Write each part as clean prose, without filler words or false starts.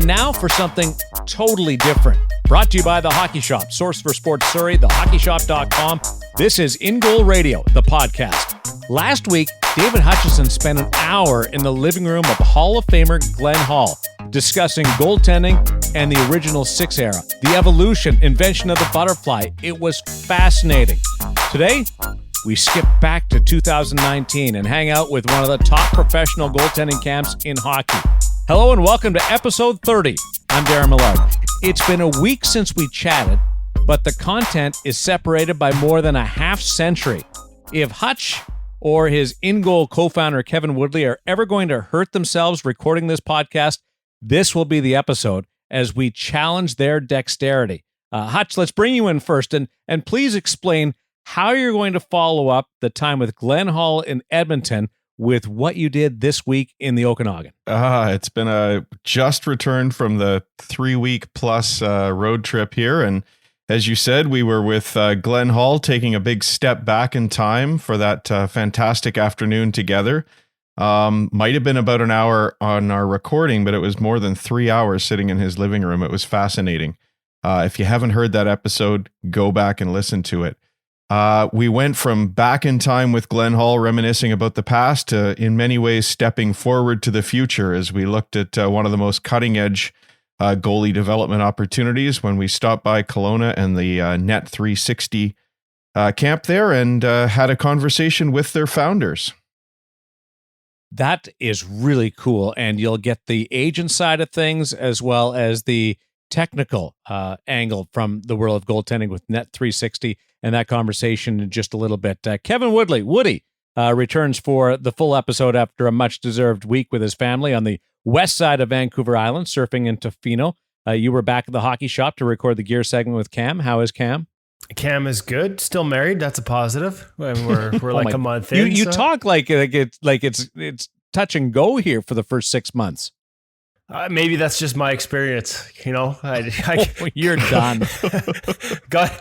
And now for something totally different. Brought to you by The Hockey Shop, source for sports Surrey, thehockeyshop.com. This is In Goal Radio, the podcast. Last week, David Hutchison spent an hour in the living room of Hall of Famer Glenn Hall discussing goaltending and the original six era, the evolution, invention of the butterfly. It was fascinating. Today, we skip back to 2019 and hang out with one of the top professional goaltending camps in hockey. Hello and welcome to episode 30. I'm Darren Millard. It's been a week since we chatted, but the content is separated by more than a half century. If Hutch or his in-goal co-founder Kevin Woodley are ever going to hurt themselves recording this podcast, this will be the episode as we challenge their dexterity. Hutch, let's bring you in first, and please explain how you're going to follow up the time with Glenn Hall in Edmonton with what you did this week in the Okanagan. It's been a just returned from the 3-week plus road trip here. And as you said, we were with Glenn Hall taking a big step back in time for that fantastic afternoon together. Might have been about an hour on our recording, but it was more than 3 hours sitting in his living room. It was fascinating. If you haven't heard that episode, go back and listen to it. We went from back in time with Glenn Hall reminiscing about the past to in many ways stepping forward to the future as we looked at one of the most cutting edge goalie development opportunities when we stopped by Kelowna and the NET360 camp there and had a conversation with their founders. That is really cool. And you'll get the agent side of things as well as the technical angle from the world of goaltending with NET360 and that conversation in just a little bit. Kevin Woodley, Woody, returns for the full episode after a much-deserved week with his family on the west side of Vancouver Island, surfing in Tofino. You were back at the Hockey Shop to record the gear segment with Cam. How is Cam? Cam is good. Still married. That's a positive. We're like a month in. You talk like it's touch and go here for the first 6 months. Maybe that's just my experience, you know. You're done. God,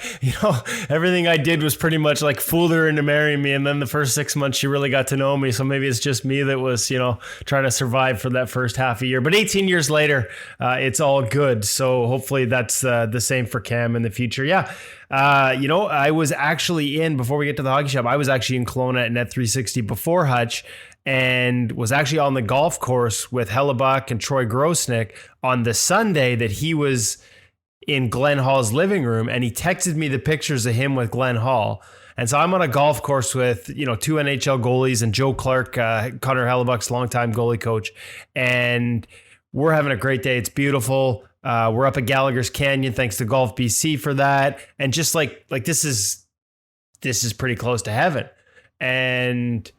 everything I did was pretty much like fooled her into marrying me, and then the first 6 months she really got to know me. So maybe it's just me that was, trying to survive for that first half a year. But 18 years later, it's all good. So hopefully that's the same for Cam in the future. Yeah. I was actually before we get to the Hockey Shop, I was actually in Kelowna at NET360 before Hutch, and was actually on the golf course with Hellebuck and Troy Grosnick on the Sunday that he was in Glenn Hall's living room, and he texted me the pictures of him with Glenn Hall. And so I'm on a golf course with, 2 NHL goalies and Joe Clark, Connor Hellebuck's longtime goalie coach. And we're having a great day. It's beautiful. We're up at Gallagher's Canyon. Thanks to Golf BC for that. And just like this is pretty close to heaven. And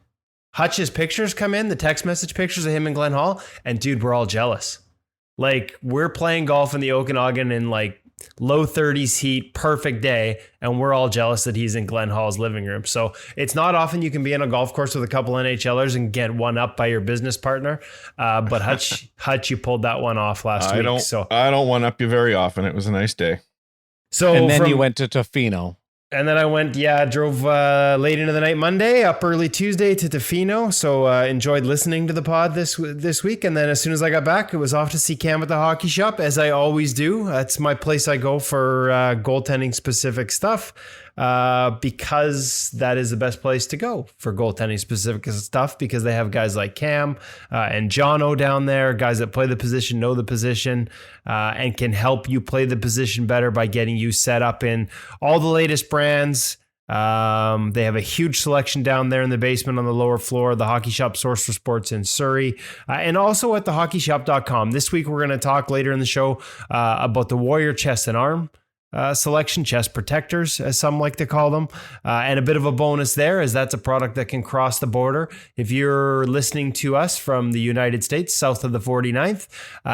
Hutch's pictures come in, the text message pictures of him and Glenn Hall, and dude, we're all jealous. Like, we're playing golf in the Okanagan in like low 30s heat, perfect day, and we're all jealous that he's in Glenn Hall's living room. So it's not often you can be on a golf course with a couple NHLers and get one up by your business partner. But Hutch, you pulled that one off last week. I don't one up you very often. It was a nice day. And then you went to Tofino. And then I drove late into the night Monday, up early Tuesday to Tofino. So enjoyed listening to the pod this week. And then as soon as I got back, it was off to see Cam at the Hockey Shop, as I always do. That's my place I go for goaltending specific stuff, because that is the best place to go for goaltending specific stuff, because they have guys like Cam and Jono down there, guys that play the position, know the position, and can help you play the position better by getting you set up in all the latest brands. They have a huge selection down there in the basement on the lower floor, the Hockey Shop source for sports in Surrey, and also at thehockeyshop.com. This week, we're going to talk later in the show about the Warrior chest and arm selection, chest protectors, as some like to call them. And a bit of a bonus there is that's a product that can cross the border. If you're listening to us from the United States, south of the 49th,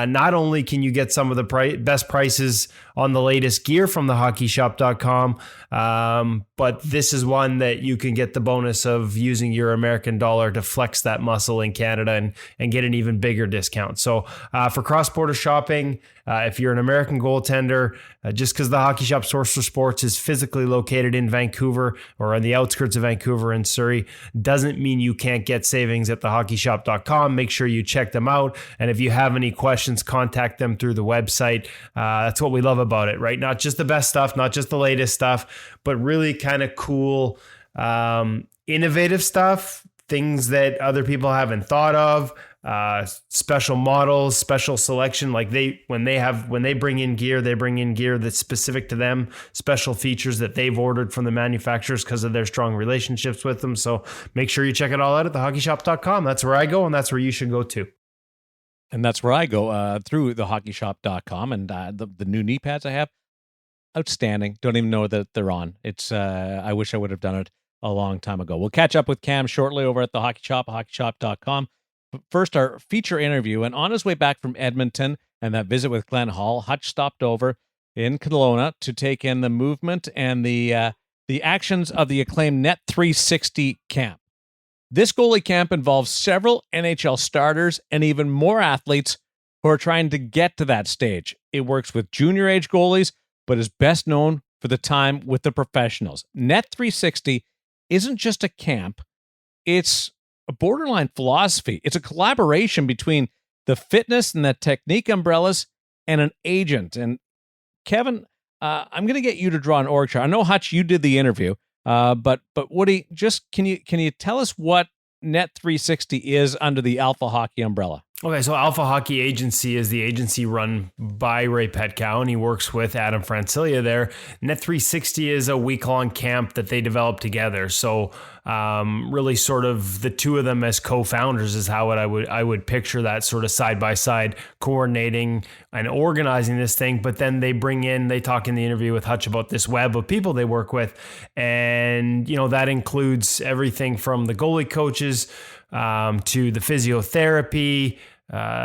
not only can you get some of the best prices on the latest gear from thehockeyshop.com, but this is one that you can get the bonus of using your American dollar to flex that muscle in Canada and get an even bigger discount. So for cross-border shopping, if you're an American goaltender, just because the Hockey Shop Source for Sports is physically located in Vancouver or on the outskirts of Vancouver and Surrey doesn't mean you can't get savings at thehockeyshop.com. Make sure you check them out. And if you have any questions, contact them through the website. That's what we love about it, right? Not just the best stuff, not just the latest stuff, but really kind of cool, innovative stuff, things that other people haven't thought of. Special models, special selection. Like when they bring in gear, they bring in gear that's specific to them, special features that they've ordered from the manufacturers because of their strong relationships with them. So make sure you check it all out at thehockeyshop.com. That's where I go, and that's where you should go too. And that's where I go, through thehockeyshop.com. And the new knee pads I have, outstanding. Don't even know that they're on. It's I wish I would have done it a long time ago. We'll catch up with Cam shortly over at the Hockey Shop, hockeyshop.com. First, our feature interview, and on his way back from Edmonton and that visit with Glenn Hall, Hutch stopped over in Kelowna to take in the movement and the actions of the acclaimed NET360 camp. This goalie camp involves several NHL starters and even more athletes who are trying to get to that stage. It works with junior age goalies, but is best known for the time with the professionals. NET360 isn't just a camp, it's a borderline philosophy. It's a collaboration between the fitness and the technique umbrellas and an agent. And Kevin, I'm going to get you to draw an org chart. I know, Hutch, you did the interview, but Woody, just can you tell us what Net360 is under the Alpha Hockey umbrella? Okay, so Alpha Hockey Agency is the agency run by Ray Petkau, and he works with Adam Francilia there. Net360 is a week-long camp that they developed together. So really sort of the two of them as co-founders is how I would picture that, sort of side-by-side coordinating and organizing this thing. But then they talk in the interview with Hutch about this web of people they work with. And, that includes everything from the goalie coaches to the physiotherapy.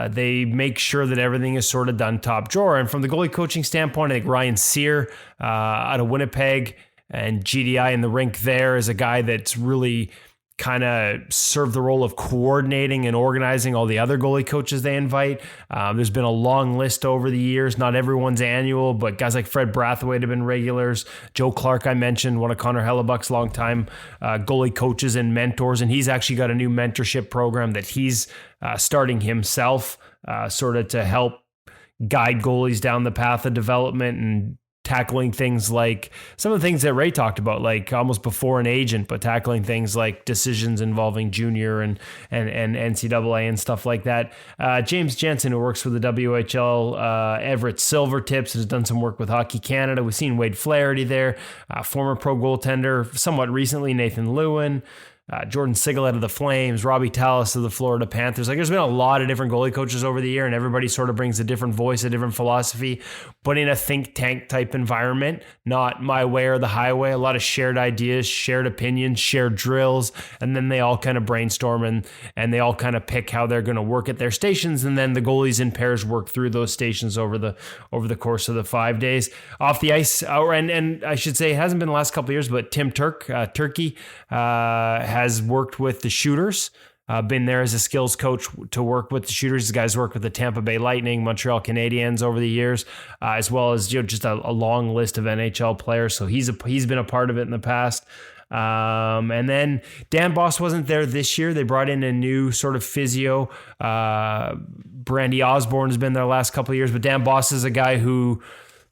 They make sure that everything is sort of done top drawer. And from the goalie coaching standpoint, I think Ryan Sear out of Winnipeg and GDI in the rink there is a guy that's really kind of served the role of coordinating and organizing all the other goalie coaches they invite. There's been a long list over the years. Not everyone's annual, but guys like Fred Brathwaite have been regulars. Joe Clark, I mentioned, one of Connor Hellebuck's longtime goalie coaches and mentors, and he's actually got a new mentorship program that he's starting himself, sort of to help guide goalies down the path of development and tackling things like some of the things that Ray talked about, like almost before an agent, but tackling things like decisions involving junior and NCAA and stuff like that. James Jensen, who works for the WHL, Everett Silvertips, has done some work with Hockey Canada. We've seen Wade Flaherty there, former pro goaltender, somewhat recently, Nathan Lewin. Jordan Sigal out of the Flames, Robbie Tallis of the Florida Panthers. Like, there's been a lot of different goalie coaches over the year, and everybody sort of brings a different voice, a different philosophy, but in a think tank type environment, not my way or the highway. A lot of shared ideas, shared opinions, shared drills, and then they all kind of brainstorm and they all kind of pick how they're going to work at their stations, and then the goalies in pairs work through those stations over the course of the 5 days. Off the ice, and I should say it hasn't been the last couple of years, but Tim Turkey has worked with the shooters, been there as a skills coach to work with the shooters. These guys worked with the Tampa Bay Lightning, Montreal Canadiens over the years, as well as just a long list of NHL players. So he's been a part of it in the past. And then Dan Boss wasn't there this year. They brought in a new sort of physio. Brandy Osborne has been there the last couple of years, but Dan Boss is a guy who,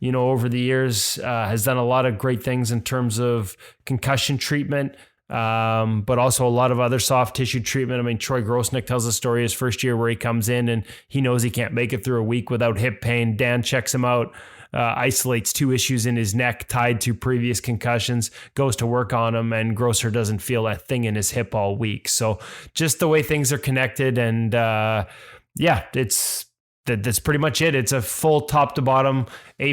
over the years has done a lot of great things in terms of concussion treatment, but also a lot of other soft tissue treatment. I mean, Troy Grosnick tells a story his first year where he comes in and he knows he can't make it through a week without hip pain. Dan checks him out, isolates 2 issues in his neck tied to previous concussions, goes to work on them, and Grosser doesn't feel a thing in his hip all week. So just the way things are connected, and that's pretty much it. It's a full top to bottom.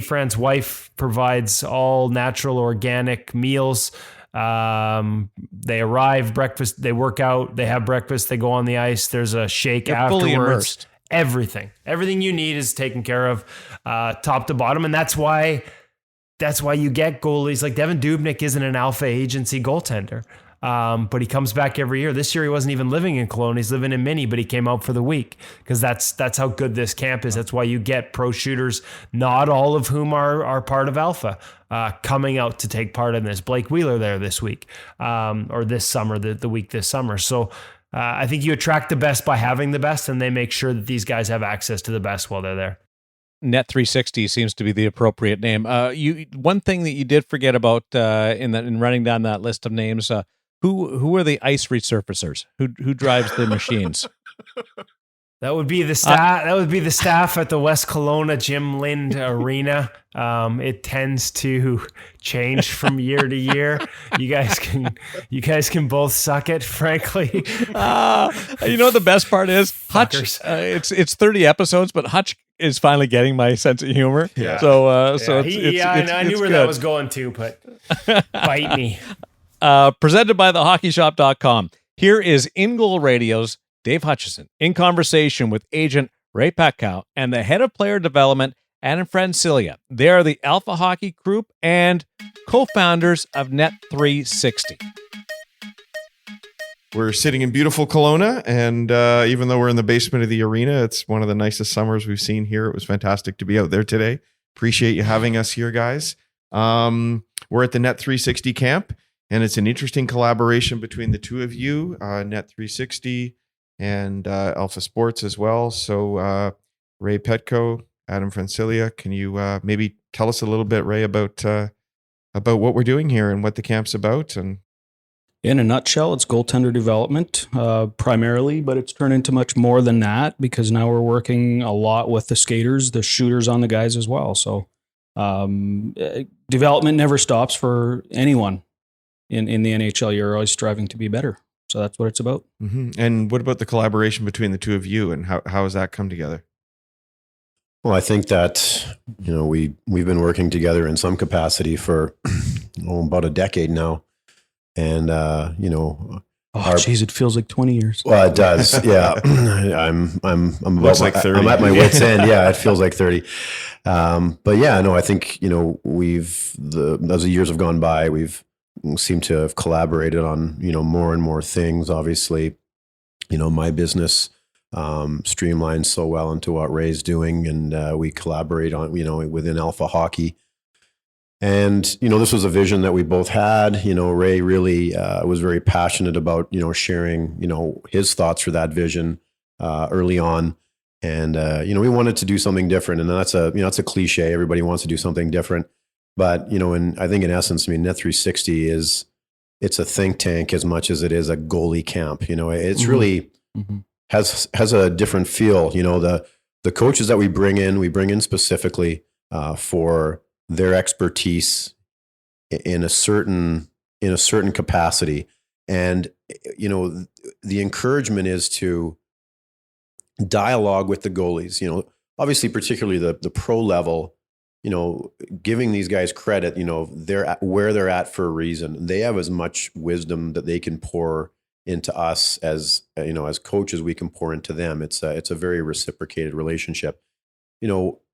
Fran's wife provides all natural organic meals. They arrive, breakfast, they work out, they have breakfast, they go on the ice. There's a shake afterwards. Fully immersed. Everything you need is taken care of, top to bottom. And that's why you get goalies like Devin Dubnyk isn't an Alpha Agency goaltender. But he comes back every year. This year he wasn't even living in Kelowna. He's living in Mini, but he came out for the week because that's how good this camp is. That's why you get pro shooters, not all of whom are part of Alpha, coming out to take part in this. Blake Wheeler there this week, or this summer, the week this summer. So I think you attract the best by having the best, and they make sure that these guys have access to the best while they're there. NET360 seems to be the appropriate name. One thing that you did forget about in running down that list of names, who are the ice resurfacers? Who drives the machines? That would be the staff. That would be the staff at the West Kelowna Jim Lind Arena. It tends to change from year to year. You guys can both suck it, frankly. The best part is Hutch. It's 30 episodes, but Hutch is finally getting my sense of humor. Yeah. So I knew where good. That was going to, but bite me. Presented by thehockeyshop.com. Here is In Goal Radio's Dave Hutchison in conversation with agent Ray Petkau and the head of player development, Adam Francilia. They are the Alpha Hockey Group and co-founders of Net360. We're sitting in beautiful Kelowna, and even though we're in the basement of the arena, it's one of the nicest summers we've seen here. It was fantastic to be out there today. Appreciate you having us here, guys. We're at the Net360 camp, and it's an interesting collaboration between the two of you, Net360 and Alpha Sports as well. So Ray Petkau, Adam Francilia, can you maybe tell us a little bit, Ray, about what we're doing here and what the camp's about? And in a nutshell, it's goaltender development primarily, but it's turned into much more than that because now we're working a lot with the skaters, the shooters on the guys as well. So development never stops for anyone in the NHL. You're always striving to be better. So that's what it's about. Mm-hmm. And what about the collaboration between the two of you, and how has that come together? Well, I think that, we've been working together in some capacity for about a decade now. And, it feels like 20 years. Well, it does. Yeah. I'm about like 30. I'm at my wit's end. Yeah. It feels like 30. But yeah, no, I think, as the years have gone by, we've seemed to have collaborated on, more and more things. Obviously, my business, streamlines so well into what Ray's doing, and we collaborate on, within Alpha Hockey. And, this was a vision that we both had. Ray really was very passionate about, sharing, his thoughts for that vision early on. And, we wanted to do something different. And that's a cliche. Everybody wants to do something different. But, I think in essence, Net360 it's a think tank as much as it is a goalie camp. It's really has a different feel. The coaches that we bring in specifically for their expertise in a certain capacity. And, the encouragement is to dialogue with the goalies, obviously, particularly the pro level, giving these guys credit, they're where they're at for a reason. They have as much wisdom that they can pour into us as coaches, we can pour into them. It's a very reciprocated relationship.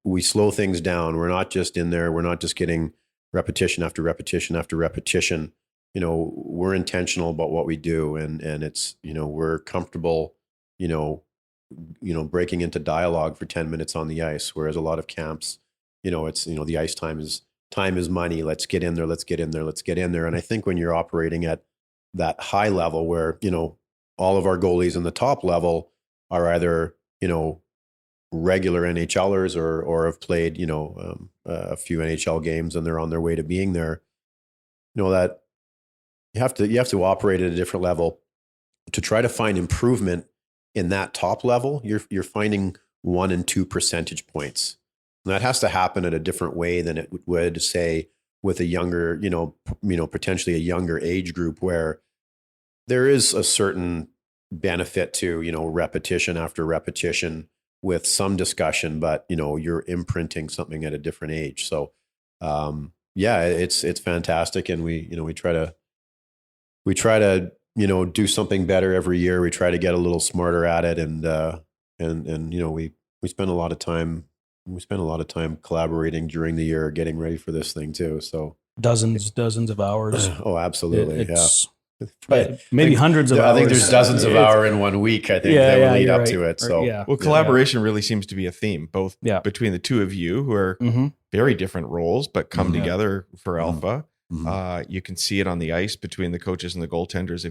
We slow things down. We're not just in there. We're not just getting repetition after repetition after repetition. We're intentional about what we do, and it's, we're comfortable, breaking into dialogue for 10 minutes on the ice, whereas a lot of camps, it's, the ice time is money. Let's get in there. Let's get in there. Let's get in there. And I think when you're operating at that high level where, all of our goalies in the top level are either, regular NHLers or have played, a few NHL games and they're on their way to being there, that you have to operate at a different level to try to find improvement in that top level. You're finding 1 and 2 percentage points. And that has to happen at a different way than it would, say, with a younger, potentially a younger age group, where there is a certain benefit to, repetition after repetition with some discussion, but, you're imprinting something at a different age. So, it's fantastic. And we try to, do something better every year. We try to get a little smarter at it. And we spend a lot of time. We spend a lot of time collaborating during the year, getting ready for this thing too. So dozens of hours. Oh, absolutely. But maybe hundreds of hours. I think there's dozens of hours in 1 week, I think, that will lead up to it. So, well, collaboration really seems to be a theme, both between the two of you who are very different roles, but come together for Alpha. You can see it on the ice between the coaches and the goaltenders,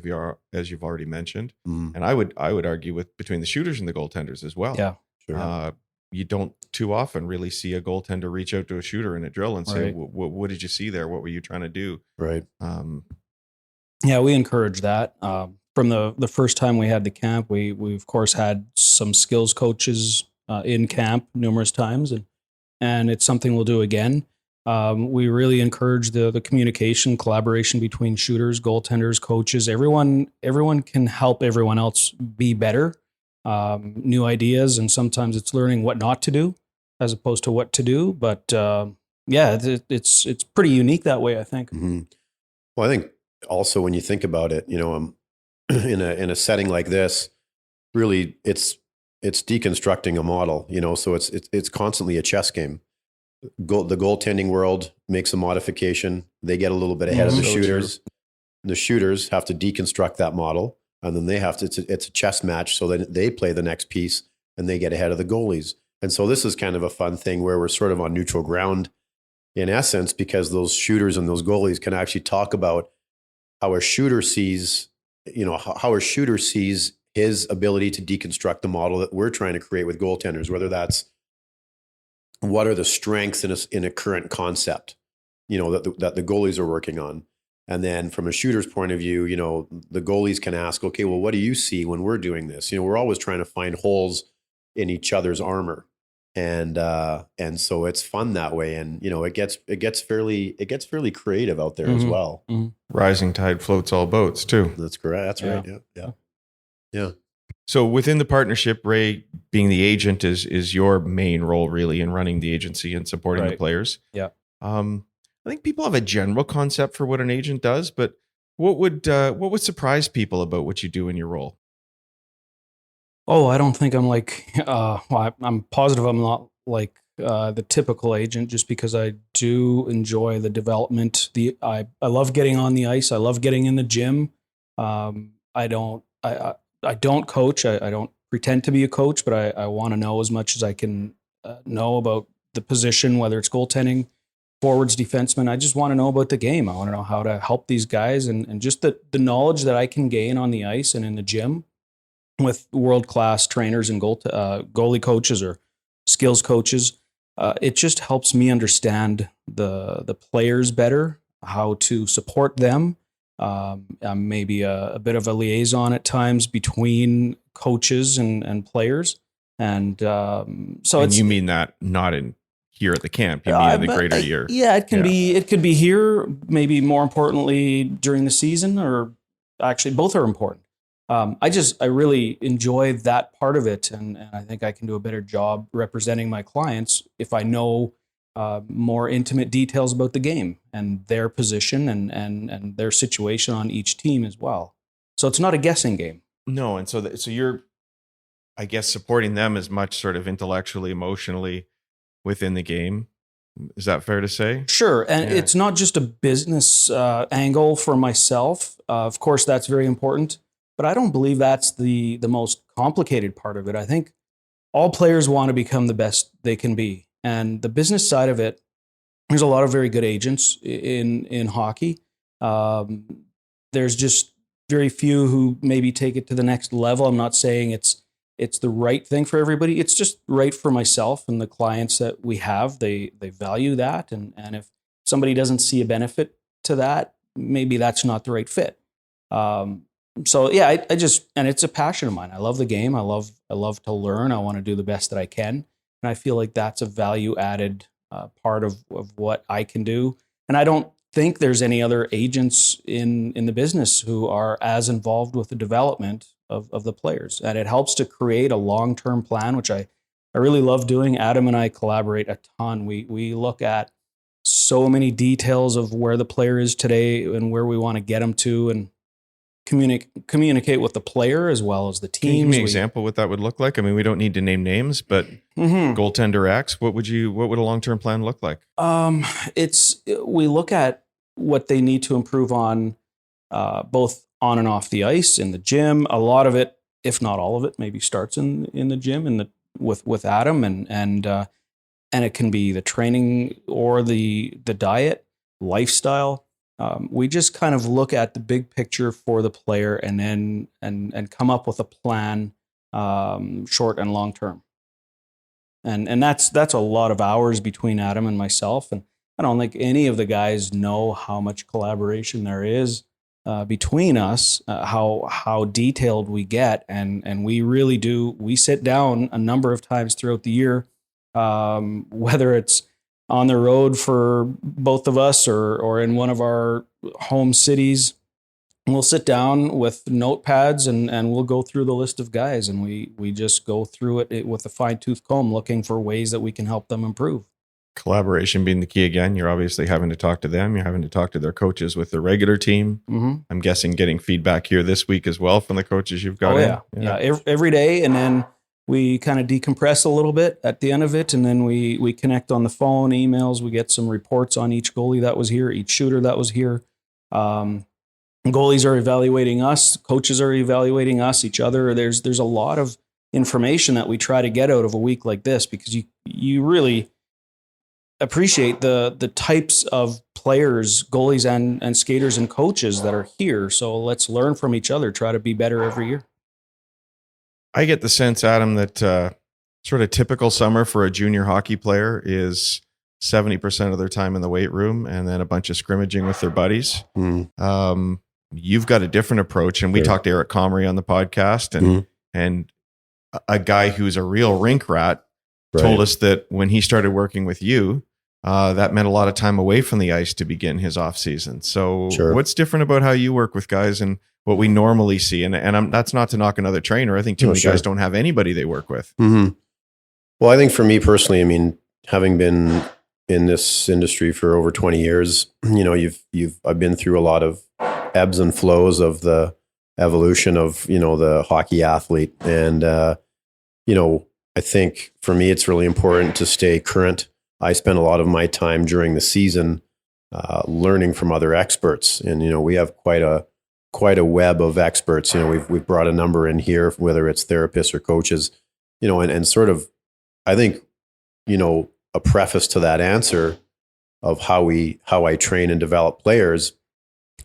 as you've already mentioned. And I would argue between the shooters and the goaltenders as well. Yeah. Sure. You don't too often really see a goaltender reach out to a shooter in a drill and say, what did you see there? What were you trying to do? Right. Yeah, we encourage that. From the first time we had the camp, we of course had some skills coaches in camp numerous times, and it's something we'll do again. We really encourage the communication, collaboration between shooters, goaltenders, coaches. Everyone can help everyone else be better. New ideas, and sometimes it's learning what not to do as opposed to what to do. But it's pretty unique that way, I think. Well, I think also when you think about it, in a setting like this, really it's deconstructing a model. So it's constantly a chess game. The goaltending world makes a modification. They get a little bit ahead of the shooters. The shooters have to deconstruct that model. And then they have to, it's a chess match. So then they play the next piece and they get ahead of the goalies. And so this is kind of a fun thing where we're sort of on neutral ground in essence, because those shooters and those goalies can actually talk about how a shooter sees, how a shooter sees his ability to deconstruct the model that we're trying to create with goaltenders, whether that's what are the strengths in a current concept, that the goalies are working on. And then from a shooter's point of view, the goalies can ask, okay, well, what do you see when we're doing this? We're always trying to find holes in each other's armor. And so it's fun that way. And, it gets fairly creative out there as well. Rising tide floats all boats too. That's correct. That's right. Yeah. So within the partnership, Ray, being the agent is your main role really in running the agency and supporting the players. Yeah. I think people have a general concept for what an agent does, but what would surprise people about what you do in your role? Oh, I don't think I'm I'm positive I'm not like the typical agent, just because I do enjoy the development. I love getting on the ice. I love getting in the gym. I don't coach. I don't pretend to be a coach, but I want to know as much as I can know about the position, whether it's goaltending, forwards, defensemen. I just want to know about the game. I want to know how to help these guys, and just the knowledge that I can gain on the ice and in the gym with world-class trainers and goalie coaches or skills coaches. It just helps me understand the players better, how to support them. I'm maybe a bit of a liaison at times between coaches and players. And so and you mean that not in here at the camp, you mean in the greater year. Yeah, it could be here, maybe more importantly during the season, or actually both are important. I really enjoy that part of it, and I think I can do a better job representing my clients if I know more intimate details about the game and their position and their situation on each team as well. So it's not a guessing game. No, and so you're, I guess, supporting them as much sort of intellectually, emotionally within the game. Is that fair to say? Sure. And it's not just a business angle for myself. Of course, that's very important. But I don't believe that's the most complicated part of it. I think all players want to become the best they can be. And the business side of it, there's a lot of very good agents in hockey. There's just very few who maybe take it to the next level. I'm not saying it's the right thing for everybody. It's just right for myself and the clients that we have. They value that. And if somebody doesn't see a benefit to that, maybe that's not the right fit. So yeah, I just, and it's a passion of mine. I love the game. I love to learn. I want to do the best that I can. And I feel like that's a value added part of what I can do. And I don't think there's any other agents in the business who are as involved with the development of the players. And it helps to create a long-term plan, which I really love doing. Adam and I collaborate a ton. We look at so many details of where the player is today and where we want to get him to, and communicate with the player as well as the team. Can you give me an example what that would look like? I mean, we don't need to name names, but goaltender X, what would a long-term plan look like? We look at what they need to improve on, both on and off the ice, in the gym. A lot of it, if not all of it, maybe starts in the gym with Adam, and it can be the training or the diet, lifestyle. We just kind of look at the big picture for the player, and then and come up with a plan, short and long term. And that's a lot of hours between Adam and myself, and I don't think any of the guys know how much collaboration there is between us, how detailed we get, and we really do. We sit down a number of times throughout the year, whether it's on the road for both of us or in one of our home cities. We'll sit down with notepads and we'll go through the list of guys, and we just go through it with a fine-tooth comb, looking for ways that we can help them improve. Collaboration being the key again. You're obviously having to talk to them. You're having to talk to their coaches with the regular team. Mm-hmm. I'm guessing getting feedback here this week as well from the coaches you've got. Every day, and then we kind of decompress a little bit at the end of it, and then we connect on the phone, emails. We get some reports on each goalie that was here, each shooter that was here. Goalies are evaluating us, coaches are evaluating us, each other. There's a lot of information that we try to get out of a week like this, because you really appreciate the types of players, goalies and skaters and coaches that are here. So let's learn from each other, try to be better every year. I get the sense, Adam, that sort of typical summer for a junior hockey player is 70% of their time in the weight room and then a bunch of scrimmaging with their buddies. You've got a different approach, and we talked to Eric Comrie on the podcast, and a guy who's a real rink rat told us that when he started working with you, that meant a lot of time away from the ice to begin his off season. So what's different about how you work with guys and what we normally see? And that's not to knock another trainer. I think too many guys don't have anybody they work with. Mm-hmm. Well, I think for me personally, I mean, having been in this industry for over 20 years, I've been through a lot of ebbs and flows of the evolution of, the hockey athlete. And, I think for me, it's really important to stay current. I spend a lot of my time during the season learning from other experts. And, we have quite a web of experts. We've brought a number in here, whether it's therapists or coaches, and sort of, I think, a preface to that answer of how I train and develop players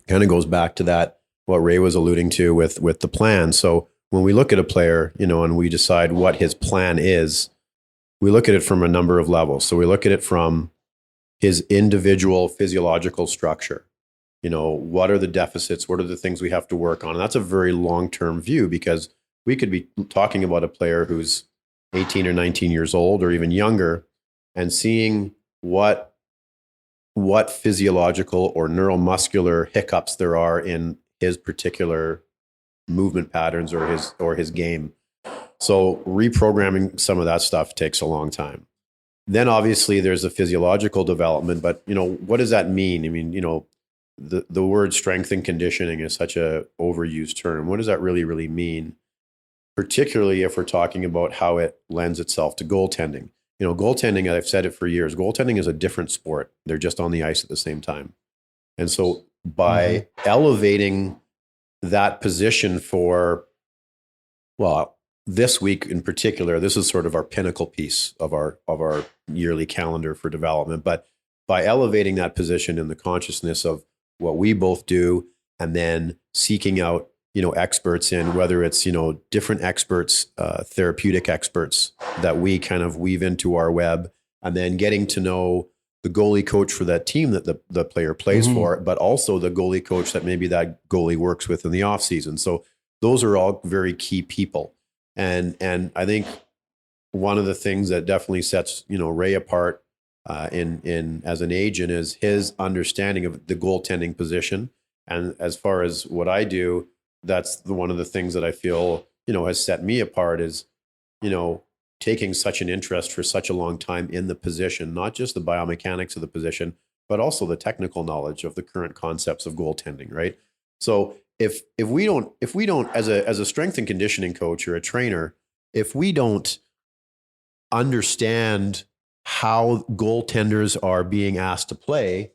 kind of goes back to that, what Ray was alluding to with the plan. So when we look at a player, and we decide what his plan is, we look at it from a number of levels. So we look at it from his individual physiological structure. What are the deficits? What are the things we have to work on? And that's a very long-term view, because we could be talking about a player who's 18 or 19 years old or even younger, and seeing what physiological or neuromuscular hiccups there are in his particular movement patterns or his game. So reprogramming some of that stuff takes a long time. Then obviously there's the physiological development, but what does that mean? I mean, the word strength and conditioning is such a overused term. What does that really, really mean? Particularly if we're talking about how it lends itself to goaltending. Goaltending, I've said it for years, goaltending is a different sport. They're just on the ice at the same time. And so by elevating that position for, this week in particular, this is sort of our pinnacle piece of our yearly calendar for development. But by elevating that position in the consciousness of what we both do, and then seeking out experts in, whether it's, different experts, therapeutic experts that we kind of weave into our web, and then getting to know the goalie coach for that team that the player plays for, but also the goalie coach that maybe that goalie works with in the off season. So those are all very key people. And I think one of the things that definitely sets, Ray apart in as an agent is his understanding of the goaltending position. And as far as what I do, that's one of the things that I feel, has set me apart is, taking such an interest for such a long time in the position, not just the biomechanics of the position, but also the technical knowledge of the current concepts of goaltending, right? So if we don't as a strength and conditioning coach or a trainer, if we don't understand how goaltenders are being asked to play,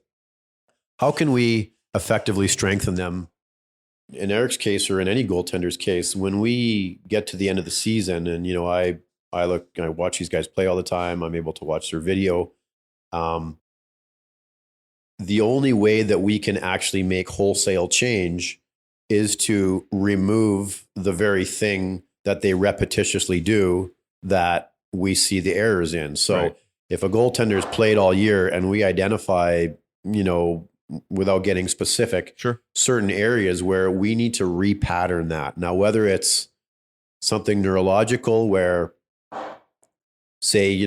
how can we effectively strengthen them in Eric's case or in any goaltender's case, when we get to the end of the season, and I watch these guys play all the time. I'm able to watch their video. The only way that we can actually make wholesale change is to remove the very thing that they repetitiously do that we see the errors in. So if a goaltender's played all year and we identify, without getting specific, certain areas where we need to repattern that. Now, whether it's something neurological where, say,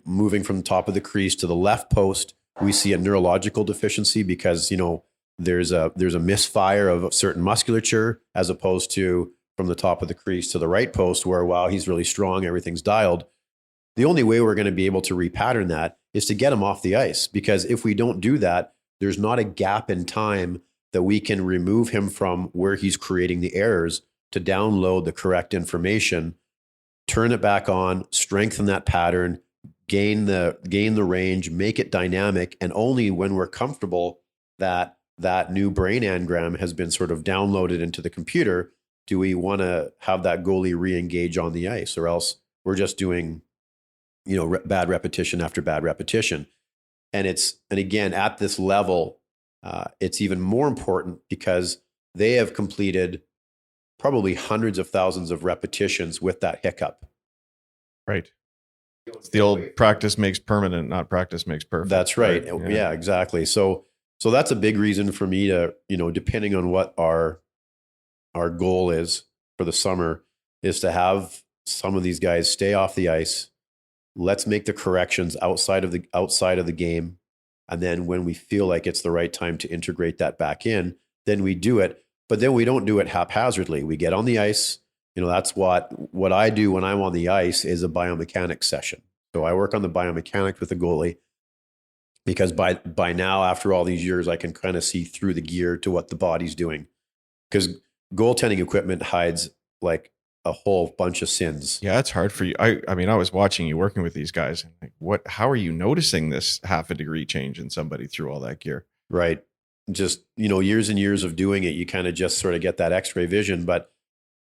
moving from the top of the crease to the left post, we see a neurological deficiency because, there's a misfire of certain musculature, as opposed to from the top of the crease to the right post where, wow, he's really strong, everything's dialed. The only way we're going to be able to repattern that is to get him off the ice, because if we don't do that, there's not a gap in time that we can remove him from where he's creating the errors to download the correct information, turn it back on, strengthen that pattern, gain the range, make it dynamic. And only when we're comfortable that that new brain engram has been sort of downloaded into the computer do we want to have that goalie re-engage on the ice, or else we're just doing, bad repetition after bad repetition. And again, at this level, it's even more important because they have completed probably hundreds of thousands of repetitions with that hiccup. Right. It's the old practice makes permanent, not practice makes perfect. That's right. Yeah, exactly. So that's a big reason for me to, depending on what our goal is for the summer, is to have some of these guys stay off the ice. Let's make the corrections outside of the game. And then when we feel like it's the right time to integrate that back in, then we do it. But then we don't do it haphazardly. We get on the ice. That's what I do when I'm on the ice is a biomechanics session. So I work on the biomechanics with the goalie, because by now, after all these years, I can kind of see through the gear to what the body's doing. Because goaltending equipment hides like a whole bunch of sins. Yeah, it's hard for you. I mean, I was watching you working with these guys, and how are you noticing this half a degree change in somebody through all that gear? Right. Just, years and years of doing it, you kind of just sort of get that X-ray vision, but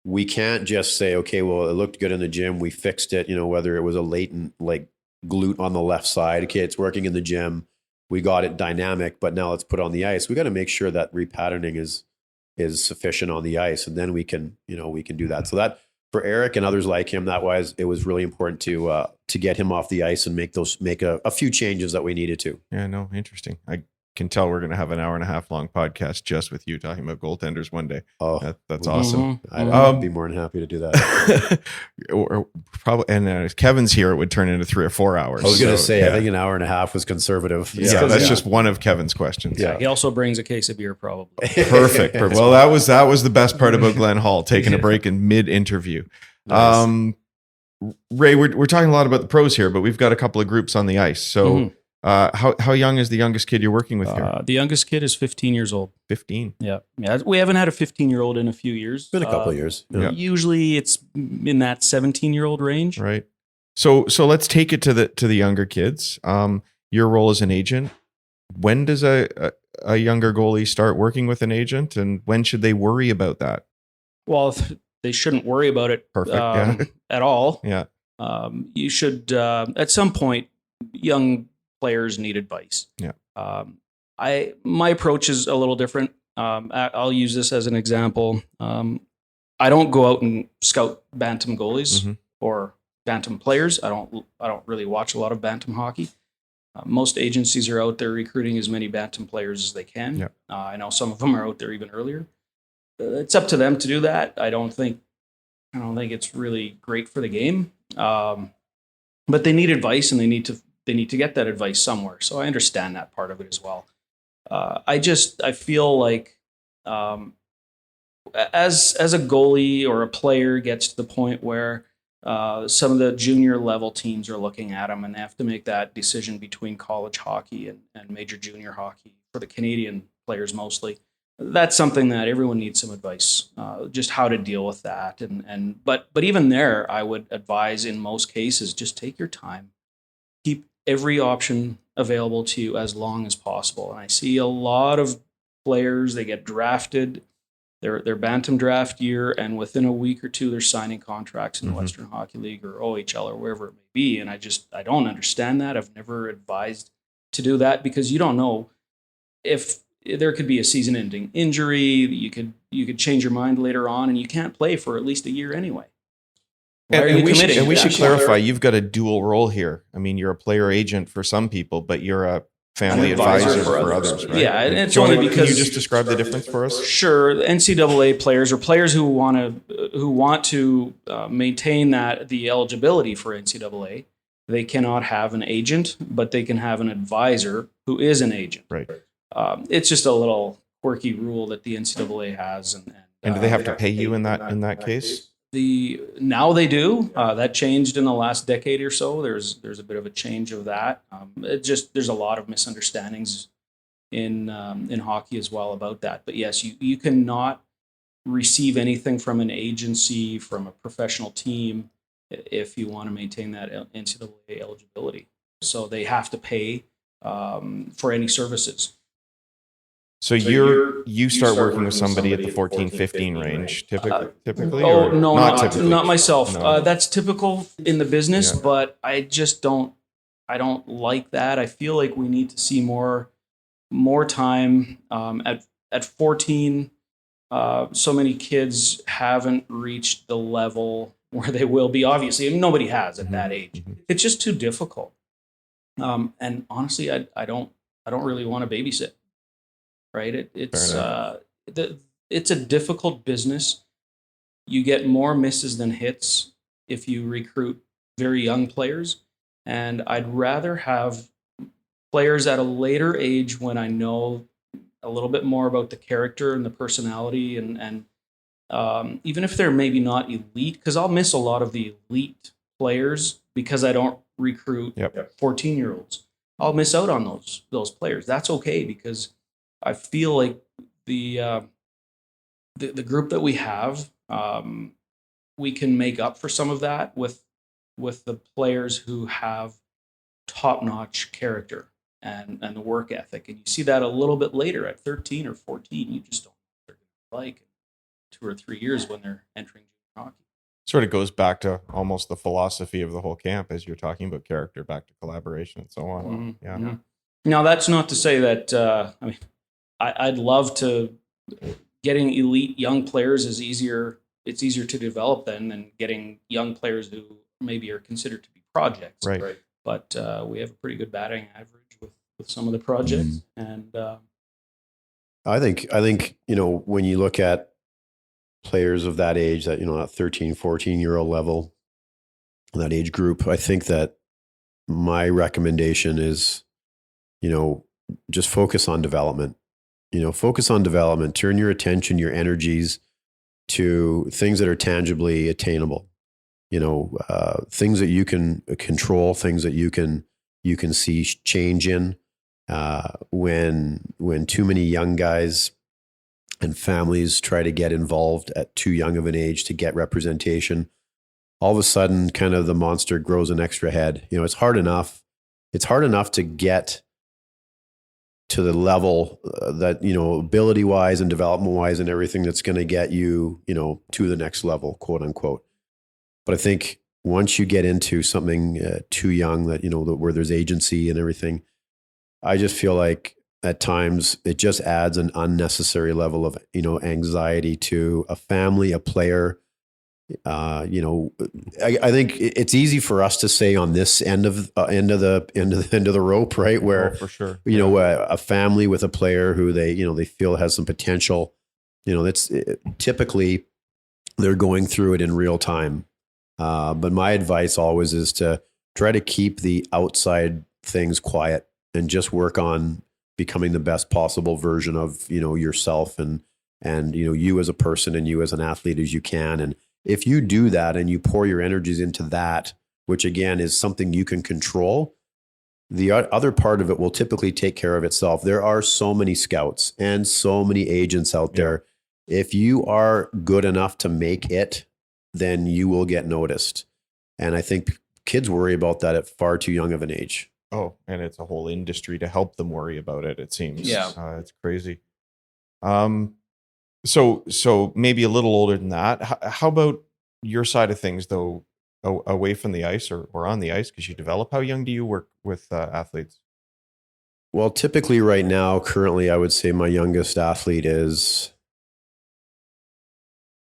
we can't just say, okay, well, it looked good in the gym, we fixed it, whether it was a latent like glute on the left side. Okay, it's working in the gym. We got it dynamic, but now let's put it on the ice. We got to make sure that repatterning is sufficient on the ice, and then we can do that. So that for Eric and others like him, it was really important to get him off the ice and make a few changes that we needed to. Yeah, no, interesting. I can tell we're going to have an 1.5 hour long podcast just with you talking about goaltenders one day. Oh, that's awesome. I'd be more than happy to do that. or probably, and if Kevin's here, it would turn into 3 or 4 hours. I was going to say, I think 1.5 hours was conservative. Yeah, that's just one of Kevin's questions. Yeah, he also brings a case of beer, probably. Perfect. Well, that was the best part about Glenn Hall, taking a break in mid-interview. Nice. Ray, we're talking a lot about the pros here, but we've got a couple of groups on the ice. So how young is the youngest kid you're working with here? The youngest kid is 15 years old. 15? Yeah. We haven't had a 15-year-old in a few years. It's been a couple of years. Yeah. Usually it's in that 17-year-old range. Right. So let's take it to the younger kids. Your role as an agent. When does a younger goalie start working with an agent, and when should they worry about that? Well, they shouldn't worry about it at all. Yeah. You should, at some point, young players need advice. Yeah. My approach is a little different. I'll use this as an example. I don't go out and scout bantam goalies or bantam players. I don't really watch a lot of bantam hockey. Most agencies are out there recruiting as many bantam players as they can. Yeah. I know some of them are out there even earlier. It's up to them to do that. I don't think it's really great for the game. But they need advice, and they need to get that advice somewhere. So I understand that part of it as well. I feel like as a goalie or a player gets to the point where some of the junior level teams are looking at them, and they have to make that decision between college hockey and major junior hockey for the Canadian players mostly. That's something that everyone needs some advice, just how to deal with that. But even there, I would advise in most cases, just take your time. Keep every option available to you as long as possible. And I see a lot of players, they get drafted, their bantam draft year, and within a week or two, they're signing contracts in the Western Hockey League or OHL or wherever it may be. And I don't understand that. I've never advised to do that because you don't know if there could be a season-ending injury. You could change your mind later on, and you can't play for at least a year anyway. And we should clarify, you've got a dual role here. I mean, you're a player agent for some people, but you're a family advisor for others, right? Yeah, and it's only because... Can you just describe the difference for us? Sure. The NCAA players or players who want to maintain the eligibility for NCAA, they cannot have an agent, but they can have an advisor who is an agent. Right. It's just a little quirky rule that the NCAA has. And do they have to pay you in that case? Now they do. That changed in the last decade or so. There's a bit of a change of that. There's a lot of misunderstandings in hockey as well about that. But yes, you cannot receive anything from an agency, from a professional team, if you want to maintain that NCAA eligibility. So they have to pay for any services. So you start working with somebody at the 14-15 range, typically? Oh, no, typically? Not myself. No. That's typical in the business, but I just don't like that. I feel like we need to see more time. At 14, so many kids haven't reached the level where they will be. Obviously, nobody has at that age. It's just too difficult. And honestly, I don't really want to babysit. Right? It's a difficult business. You get more misses than hits if you recruit very young players, and I'd rather have players at a later age when I know a little bit more about the character and the personality, and even if they're maybe not elite, because I'll miss a lot of the elite players because I don't recruit 14-year-olds. I'll miss out on those players. That's okay, because I feel like the group that we have, we can make up for some of that with the players who have top-notch character and the work ethic. And you see that a little bit later at 13 or 14. You just don't know what they're going to like in 2 or 3 years when they're entering junior hockey. Sort of goes back to almost the philosophy of the whole camp, as you're talking about character, back to collaboration and so on. Mm-hmm. Yeah. Mm-hmm. Now, that's not to say that, I'd love to. Getting elite young players is easier. It's easier to develop than getting young players who maybe are considered to be projects. Right. But we have a pretty good batting average with some of the projects. And I think when you look at players of that age, that that 13, 14-year-old level, that age group, I think that my recommendation is, just focus on development. Focus on development. Turn your attention, your energies to things that are tangibly attainable. Things that you can control, things that you can see change in. When too many young guys and families try to get involved at too young of an age to get representation, all of a sudden, kind of the monster grows an extra head. It's hard enough. It's hard enough to get to the level that, ability wise and development wise and everything that's going to get you, to the next level, quote unquote. But I think once you get into something too young, that, where there's agency and everything, I just feel like at times it just adds an unnecessary level of, anxiety to a family, a player. I think it's easy for us to say on this end of the rope, right? Where for sure, a family with a player who they feel has some potential, that's typically they're going through it in real time. But my advice always is to try to keep the outside things quiet and just work on becoming the best possible version of yourself and you as a person and you as an athlete as you can. And if you do that and you pour your energies into that, which again is something you can control, the other part of it will typically take care of itself. There are so many scouts and so many agents out there. If you are good enough to make it, then you will get noticed. And I think kids worry about that at far too young of an age. Oh, and it's a whole industry to help them worry about it, it seems. Yeah. It's crazy. So maybe a little older than that. How about your side of things, though, away from the ice or on the ice, because you develop? How young do you work with athletes? Well, typically right now, currently, I would say my youngest athlete is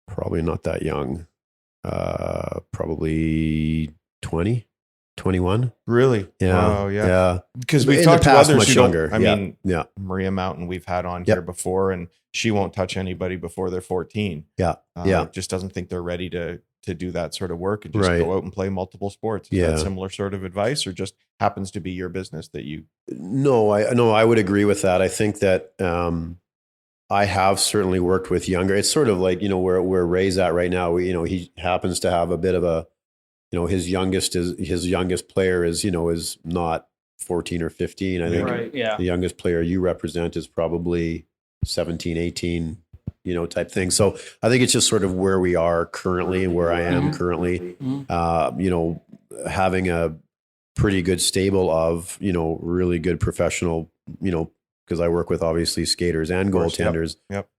probably not that young. Probably 20, 21. Really? Yeah. Oh, yeah. Yeah. Because we've In the talked to past, others much who don't. younger. I Yeah. mean, Yeah. Maria Mountain, we've had on Yep. here before, and she won't touch anybody before they're 14. Yeah. Yeah. Just doesn't think they're ready to do that sort of work and just Right. go out and play multiple sports. Is Yeah. that similar sort of advice, or just happens to be your business that you? No, I would agree with that. I think that I have certainly worked with younger. It's sort of like, where Ray's at right now. He happens to have a bit of a, his youngest player is not 14 or 15. I think Right. Yeah. the youngest player you represent is probably 17, 18, type thing. So I think it's just sort of where we are currently and where I am currently, having a pretty good stable of, really good professional, because I work with obviously skaters and course, yep, goaltenders. yep.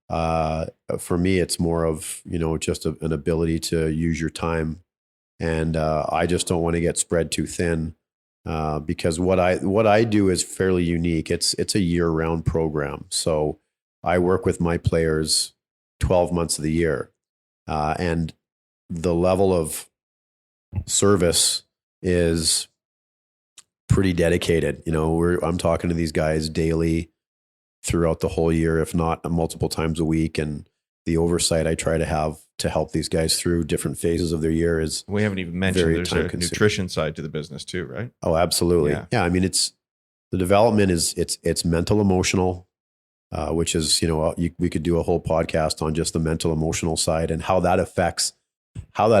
For me, it's more of, just an ability to use your time. And I just don't want to get spread too thin, because what I do is fairly unique. It's a year-round program. So I work with my players 12 months of the year. And the level of service is pretty dedicated. I'm talking to these guys daily throughout the whole year, if not multiple times a week. And the oversight I try to have to help these guys through different phases of their year is We haven't even mentioned very there's a time-consuming. nutrition side to the business too, right? Oh, absolutely. Yeah. Yeah. I mean, the development is it's mental, emotional, which is, we could do a whole podcast on just the mental, emotional side and how that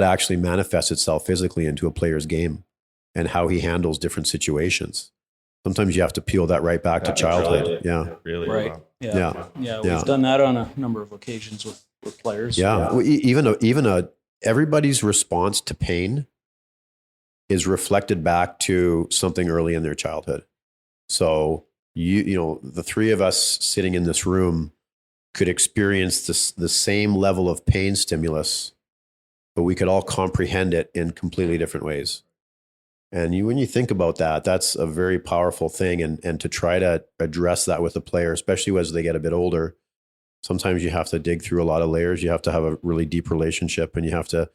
actually manifests itself physically into a player's game and how he handles different situations. Sometimes you have to peel that right back to childhood. Really? Yeah. Really? Right. Wow. Yeah. Yeah. We've done that on a number of occasions with players. Yeah. Well, even everybody's response to pain is reflected back to something early in their childhood. So the three of us sitting in this room could experience the same level of pain stimulus, but we could all comprehend it in completely different ways. And when you think about that, that's a very powerful thing. And to try to address that with a player, especially as they get a bit older, sometimes you have to dig through a lot of layers. You have to have a really deep relationship, and you have to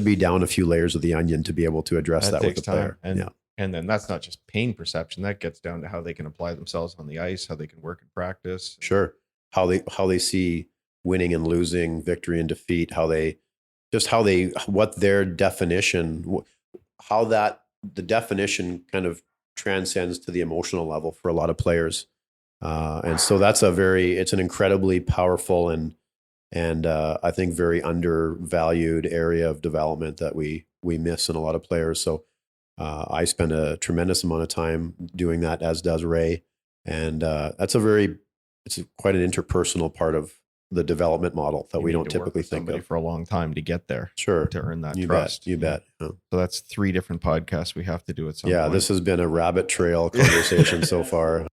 be down a few layers of the onion to be able to address that with takes a player. time. And then that's not just pain perception. That gets down to how they can apply themselves on the ice, how they can work in practice. Sure. How they see winning and losing, victory and defeat, what their definition, the definition kind of transcends to the emotional level for a lot of players. And so it's an incredibly powerful and I think very undervalued area of development that we miss in a lot of players. So I spend a tremendous amount of time doing that, as does Ray. And it's quite an interpersonal part of the development model that we don't typically think of for a long time to get there. Sure. To earn that You trust. bet. You bet. Yeah. So that's 3 different podcasts we have to do at some Yeah, point. this has been a rabbit trail conversation so far.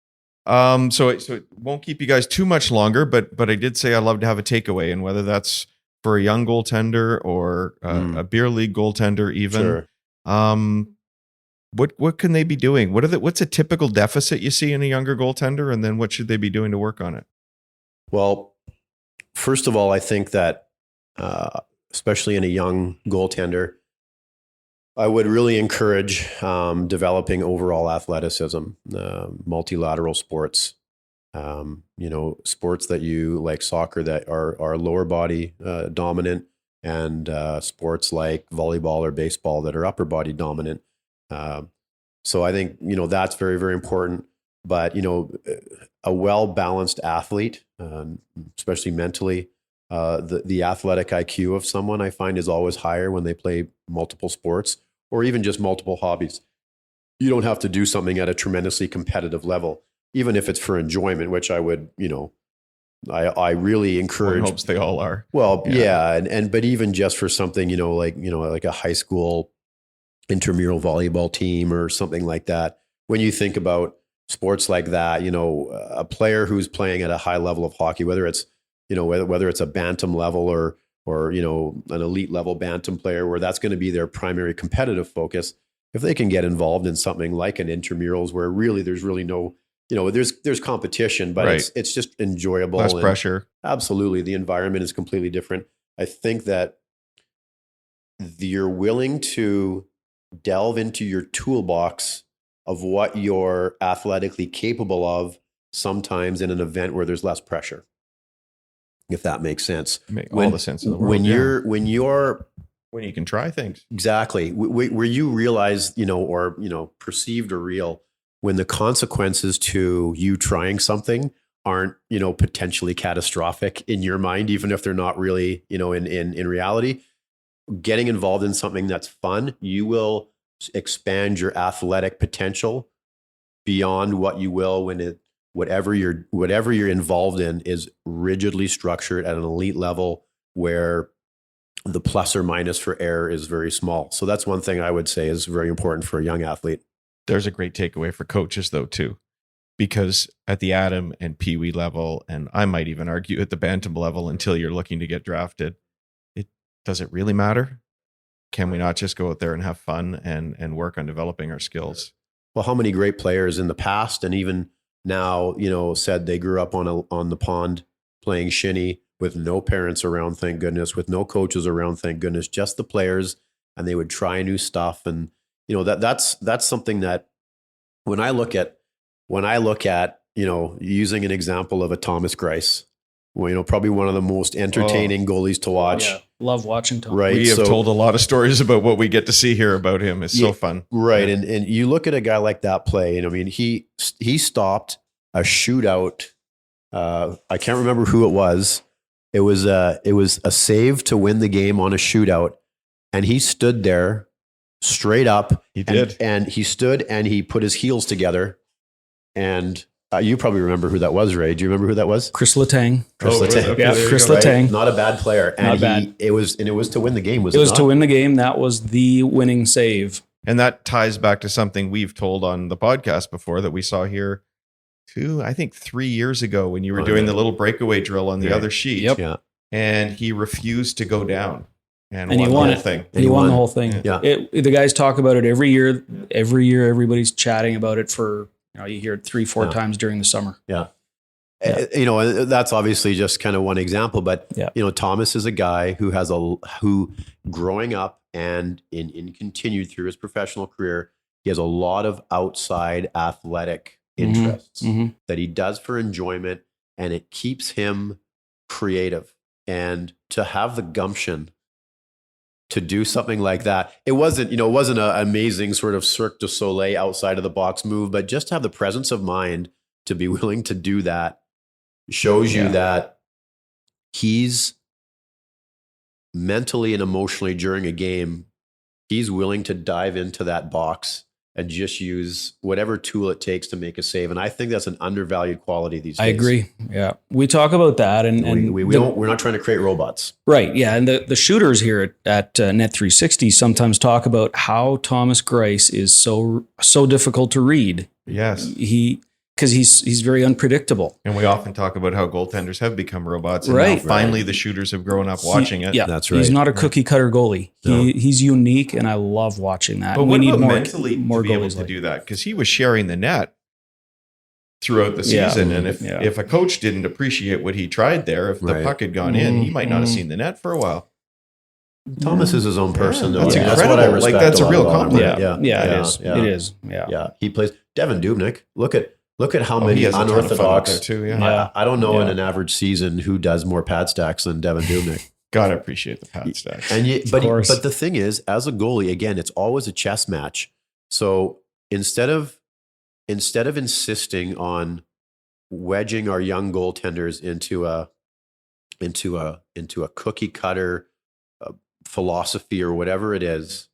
So it won't keep you guys too much longer, but I did say I'd love to have a takeaway, and whether that's for a young goaltender or a beer league goaltender, even. Sure. What can they be doing? What's a typical deficit you see in a younger goaltender, and then what should they be doing to work on it? Well, first of all, I think that especially in a young goaltender, I would really encourage developing overall athleticism, multilateral sports, sports that you like soccer that are lower body dominant, and sports like volleyball or baseball that are upper body dominant. So I think, that's very, very important. But, a well-balanced athlete, especially mentally, the athletic IQ of someone I find is always higher when they play multiple sports or even just multiple hobbies. You don't have to do something at a tremendously competitive level, even if it's for enjoyment, which I would, I really encourage. One hopes they all are. Well, yeah. But even just for something, like a high school intramural volleyball team or something like that. When you think about sports like that, a player who's playing at a high level of hockey, whether it's, whether it's a bantam level or an elite level bantam player where that's going to be their primary competitive focus. If they can get involved in something like an intramurals where really there's really no, there's competition, but Right. it's just enjoyable. Less and pressure. Absolutely. The environment is completely different. I think that you're willing to delve into your toolbox of what you're athletically capable of sometimes in an event where there's less pressure, if that makes sense. All the sense in the world. When you're when you can try things. exactly where you realize, or perceived or real, when the consequences to you trying something aren't, potentially catastrophic in your mind, even if they're not really, in reality. Getting involved in something that's fun, you will expand your athletic potential beyond what you will when whatever you're involved in is rigidly structured at an elite level where the plus or minus for error is very small. So that's one thing I would say is very important for a young athlete. There's a great takeaway for coaches though too, because at the Adam and Pee Wee level, and I might even argue at the Bantam level until you're looking to get drafted, does it really matter? Can we not just go out there and have fun and work on developing our skills? Well, how many great players in the past and even now, said they grew up on the pond playing shinny with no parents around, thank goodness, with no coaches around, thank goodness, just the players, and they would try new stuff. And that's something that when I look at using an example of a Thomas Greiss, probably one of the most entertaining goalies to watch. Yeah, love watching Tom. Right. We have told a lot of stories about what we get to see here about him. It's so fun. Right. Yeah. And you look at a guy like that play, and I mean, he stopped a shootout. I can't remember who it was. It was a save to win the game on a shootout. And he stood there straight up. He did. And he stood and he put his heels together. And you probably remember who that was, Ray. Do you remember who that was? Chris Letang. Chris Letang. Okay, Yeah, there you Chris go. Letang. Not a bad player. And Not bad. It was to win the game, was it? It was not? to win the game. That was the winning save. And that ties back to something we've told on the podcast before that we saw here 3 years ago when you were doing the little breakaway drill on the other sheet. Yep. Yeah. And he refused to go down and And he won won the it. whole thing. He won the whole thing. Yeah. The guys talk about it every year. Every year, everybody's chatting about it for, you hear it 3-4 times during the summer. Yeah. Yeah. That's obviously just kind of one example, but Yeah. Thomas is a guy who growing up and in continued through his professional career, he has a lot of outside athletic interests Mhm. that he does for enjoyment, and it keeps him creative. And to have the gumption to do something like that, it wasn't an amazing sort of Cirque du Soleil outside of the box move, but just to have the presence of mind to be willing to do that shows you that he's mentally and emotionally during a game, he's willing to dive into that box and just use whatever tool it takes to make a save. And I think that's an undervalued quality these days. I agree. Yeah. We talk about that. And we're not trying to create robots. Right. Yeah. And the shooters here at Net360 sometimes talk about how Thomas Greiss is so difficult to read. Yes. Because he's very unpredictable. And we often talk about how goaltenders have become robots. And Right. now finally the shooters have grown up watching it. Yeah, That's right. He's not a cookie cutter goalie. No. He's unique, and I love watching that. But And what we about need mentally more to be able goalies to like do that? Because he was sharing the net throughout the Yeah. season. And Yeah. if a coach didn't appreciate what he tried there, if the Right. puck had gone in, he might not have Mhm. seen the net for a while. Thomas is his own person. Yeah, though. that's I mean, what I incredible. respect. Like, that's a lot real about him. compliment. Yeah, it is. Yeah. It is. Yeah. Yeah, he plays Devin Dubnyk. Look at how Oh, many he has a ton of fun out unorthodox. there too. Yeah. Yeah. I don't know in Yeah. an average season who does more pad stacks than Devin Dubnyk. Gotta appreciate the pad stacks. But the thing is, as a goalie, again, it's always a chess match. So instead of insisting on wedging our young goaltenders into a cookie cutter philosophy or whatever it is,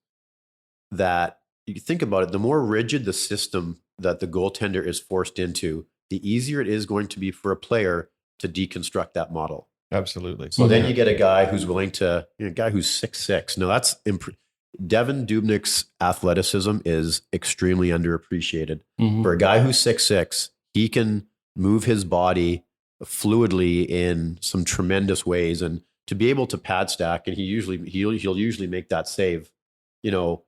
that you think about it, the more rigid the system that the goaltender is forced into, the easier it is going to be for a player to deconstruct that model. Absolutely. So then you get a guy who's willing to, a guy who's 6'6". Now that's Devin Dubnyk's athleticism is extremely underappreciated. Mhm. For a guy who's 6'6", he can move his body fluidly in some tremendous ways, and to be able to pad stack, and he'll usually make that save. You know,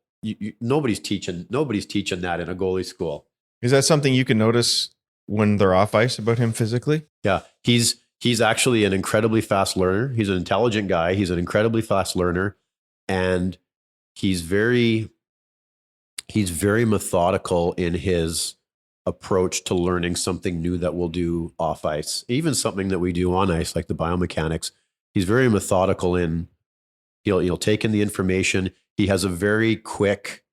nobody's teaching that in a goalie school. Is that something you can notice when they're off ice about him physically? Yeah, he's actually an incredibly fast learner. He's an intelligent guy. He's an incredibly fast learner, and he's very methodical in his approach to learning something new that we'll do off ice, even something that we do on ice, like the biomechanics. He's very methodical in he'll take in the information. He has a very quick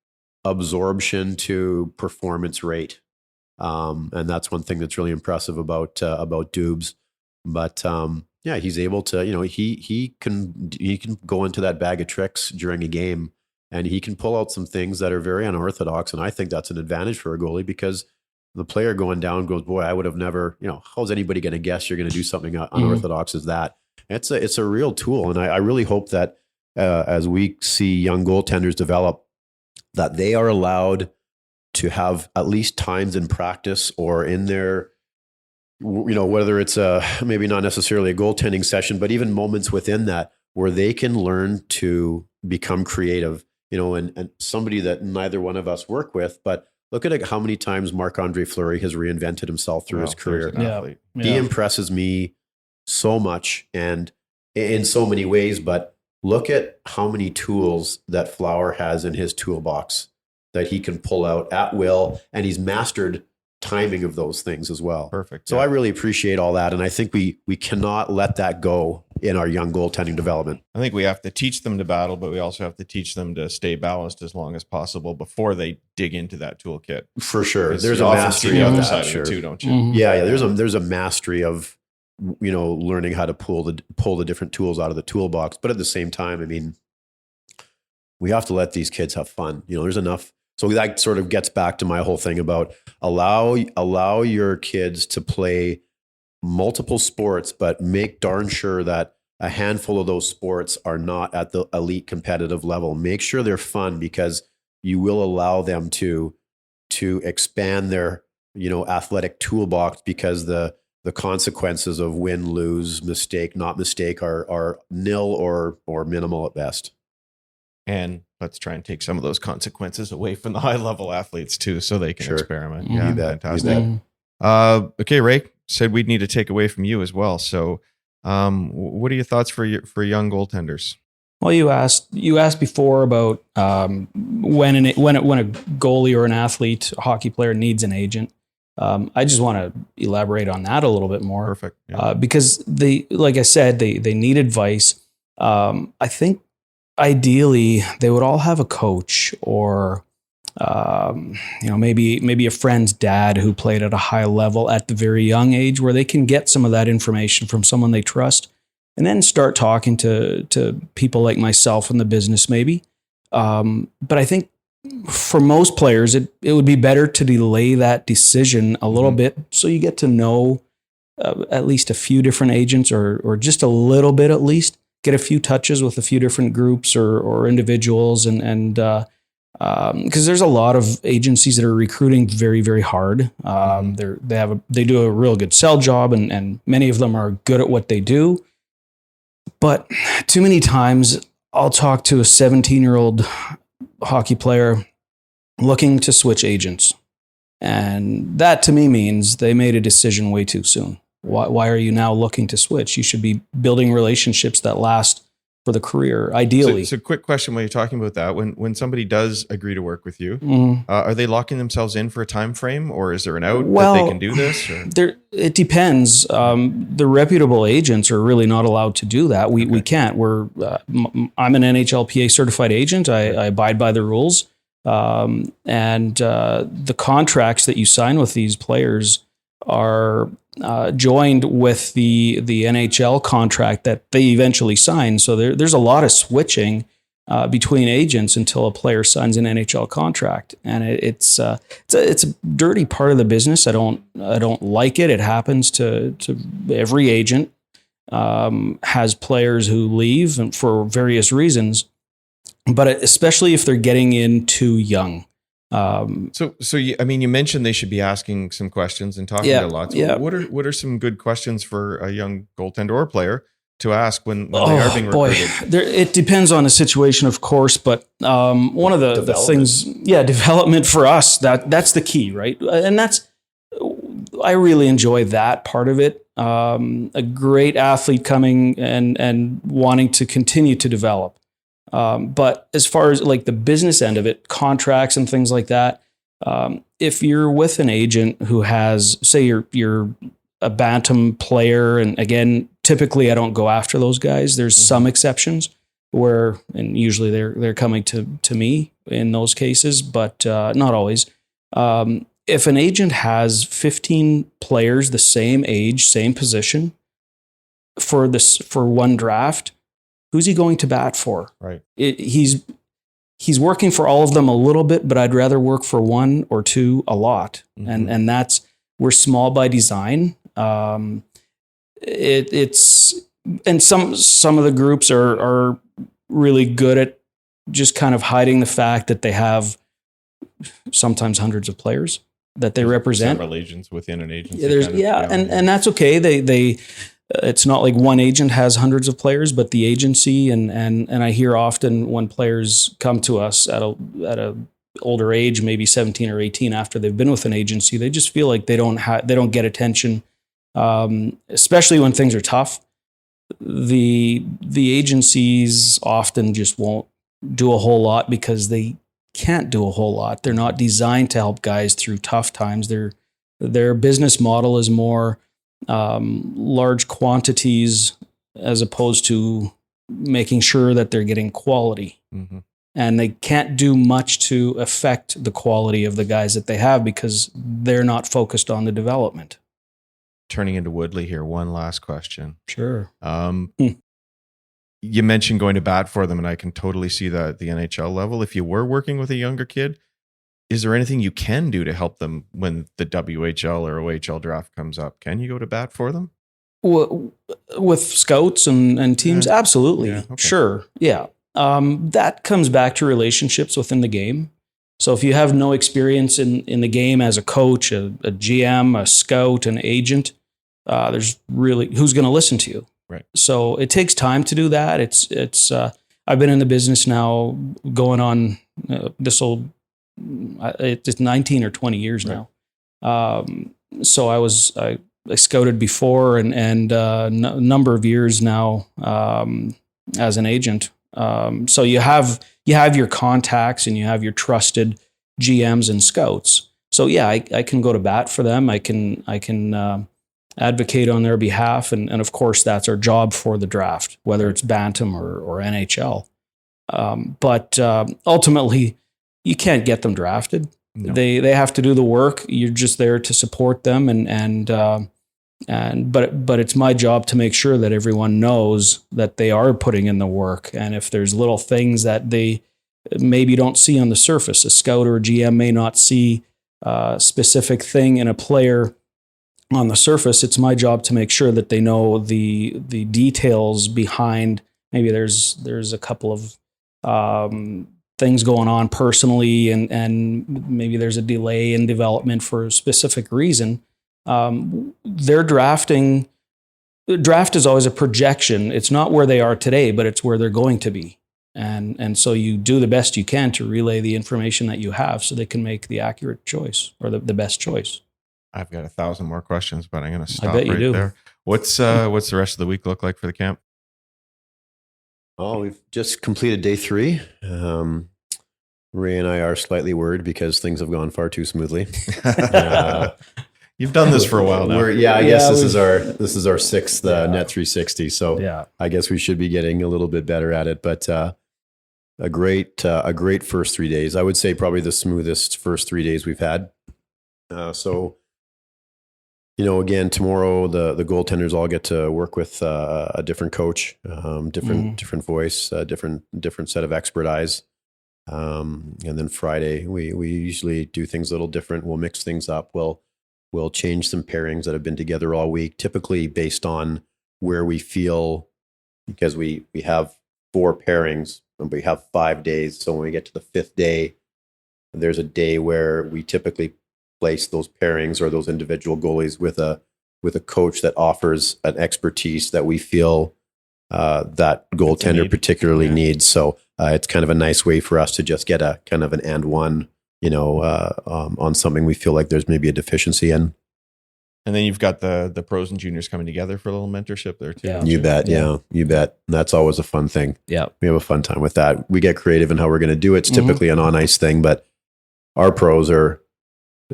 absorption to performance rate, and that's one thing that's really impressive about Dubes. But yeah, he's able to, he can go into that bag of tricks during a game, and he can pull out some things that are very unorthodox. And I think that's an advantage for a goalie, because the player going down goes, boy, I would have never, how's anybody going to guess you're going to do something unorthodox as that? It's a real tool. And I really hope that as we see young goaltenders develop, that they are allowed to have at least times in practice or in their, whether it's maybe not necessarily a goaltending session, but even moments within that where they can learn to become creative, and somebody that neither one of us work with, but look at how many times Marc-Andre Fleury has reinvented himself through his career. Yeah. He impresses me so much and in so many ways, but look at how many tools that Flower has in his toolbox that he can pull out at will, and he's mastered timing of those things as well. Perfect. So I really appreciate all that, and I think we cannot let that go in our young goaltending development. I think we have to teach them to battle, but we also have to teach them to stay balanced as long as possible before they dig into that toolkit. For sure. There's You a often mastery see the of other that, side sure. of it too, don't you? Mhm. Yeah, there's a mastery of learning how to pull the different tools out of the toolbox, but at the same time, I mean, we have to let these kids have fun. There's enough. So that sort of gets back to my whole thing about allow your kids to play multiple sports, but make darn sure that a handful of those sports are not at the elite competitive level. Make sure they're fun, because you will allow them to expand their athletic toolbox, because the consequences of win, lose, mistake, not mistake are nil or minimal at best. And let's try and take some of those consequences away from the high level athletes too, so they can Sure. experiment. Mhm. Yeah, You bet. fantastic. You bet. Mhm. Okay, Ray said we'd need to take away from you as well. So, what are your thoughts for young goaltenders? Well, you asked before about when a goalie or an athlete, a hockey player, needs an agent. I just want to elaborate on that a little bit more. Perfect. Yeah. Because like I said, they need advice. I think ideally they would all have a coach or maybe a friend's dad who played at a high level at the very young age, where they can get some of that information from someone they trust, and then start talking to people like myself in the business maybe. But I think for most players, it would be better to delay that decision a little bit, so you get to know at least a few different agents, or just a little bit at least, get a few touches with a few different groups or individuals, and because there's a lot of agencies that are recruiting very, very hard. They do a real good sell job, and many of them are good at what they do. But too many times I'll talk to a 17-year-old hockey player looking to switch agents. And that to me means they made a decision way too soon. Why are you now looking to switch? You should be building relationships that last for the career, ideally. So quick question when you're talking about that, when somebody does agree to work with you, Mhm. are they locking themselves in for a time frame, or is there an out Well, that they can do this? Or? It depends. The reputable agents are really not allowed to do that. We can't. I'm an NHLPA certified agent. I abide by the rules. And the contracts that you sign with these players are joined with the NHL contract that they eventually sign. So there's a lot of switching between agents until a player signs an NHL contract, and it's a dirty part of the business. I don't like it. It happens to every agent. Has players who leave and for various reasons, but especially if they're getting in too young. I mean, you mentioned they should be asking some questions and talking to lots. Yeah. What are some good questions for a young goaltender or player to ask when they are being recruited? It depends on the situation, of course, but one of the things, development for us, that's the key, right? And I really enjoy that part of it. A great athlete coming and wanting to continue to develop. But as far as like the business end of it, contracts and things like that, if you're with an agent who has, say you're a bantam player, and again, typically I don't go after those guys. There's some exceptions where, and usually they're coming to me in those cases, but not always. If an agent has 15 players the same age, same position for one draft, who's he going to bat for? Right. He's working for all of them a little bit, but I'd rather work for one or two a lot. Mm-hmm. And that's, we're small by design. It's and some of the groups are really good at just kind of hiding the fact that they have sometimes hundreds of players that they represent. Several agents within an agency. And that's okay. They it's not like one agent has hundreds of players, but the agency and I hear often when players come to us at a older age, maybe 17 or 18, after they've been with an agency, they just feel like they don't get attention, especially when things are tough. The agencies often just won't do a whole lot because they can't do a whole lot. They're not designed to help guys through tough times. Their business model is more large quantities as opposed to making sure that they're getting quality. Mm-hmm. And they can't do much to affect the quality of the guys that they have because they're not focused on the development. Turning into Woodley here, one last question. Sure. You mentioned going to bat for them, and I can totally see that at the NHL level. If you were working with a younger kid, is there anything you can do to help them when the WHL or OHL draft comes up? Can you go to bat for them? With scouts and teams? Yeah. Absolutely. Yeah, okay. Sure. Yeah. That comes back to relationships within the game. So if you have no experience in the game as a coach, a GM, a scout, an agent, there's really, who's going to listen to you? Right. So it takes time to do that. It's I've been in the business now going on it's 19 or 20 years now. So I scouted before and a number of years now as an agent. So you have your contacts and you have your trusted GMs and scouts. So yeah, I can go to bat for them. I can advocate on their behalf. And of course, that's our job for the draft, whether it's Bantam or NHL. But ultimately, you can't get them drafted. No. They have to do the work. You're just there to support them. But it's my job to make sure that everyone knows that they are putting in the work. And if there's little things that they maybe don't see on the surface, a scout or a GM may not see a specific thing in a player on the surface, it's my job to make sure that they know the details behind. Maybe there's a couple of things going on personally, and maybe there's a delay in development for a specific reason. Their drafting, the draft is always a projection. It's not where they are today, but it's where they're going to be. And so you do the best you can to relay the information that you have so they can make the accurate choice or the best choice. I've got 1,000 more questions, but I'm going to stop there. What's the rest of the week look like for the camp? Oh, we've just completed day 3. Ray and I are slightly worried because things have gone far too smoothly. You've done this for a while now. I guess this is our 6th NET360. So I guess we should be getting a little bit better at it. But a great first 3 days. I would say probably the smoothest first 3 days we've had. Again, tomorrow the goaltenders all get to work with a different coach, different voice, different set of expert eyes. And then Friday, we usually do things a little different. We'll mix things up. We'll change some pairings that have been together all week, typically based on where we feel, because we have 4 pairings and we have 5 days. So when we get to the 5th day, there's a day where we typically place those pairings or those individual goalies with a coach that offers an expertise that we feel that goaltender particularly needs. So it's kind of a nice way for us to just get a kind of an and one, on something we feel like there's maybe a deficiency in. And then you've got the pros and juniors coming together for a little mentorship there too. Yeah. You bet. Yeah, you bet. And that's always a fun thing. Yeah. We have a fun time with that. We get creative in how we're going to do it. It's typically an on-ice thing, but our pros are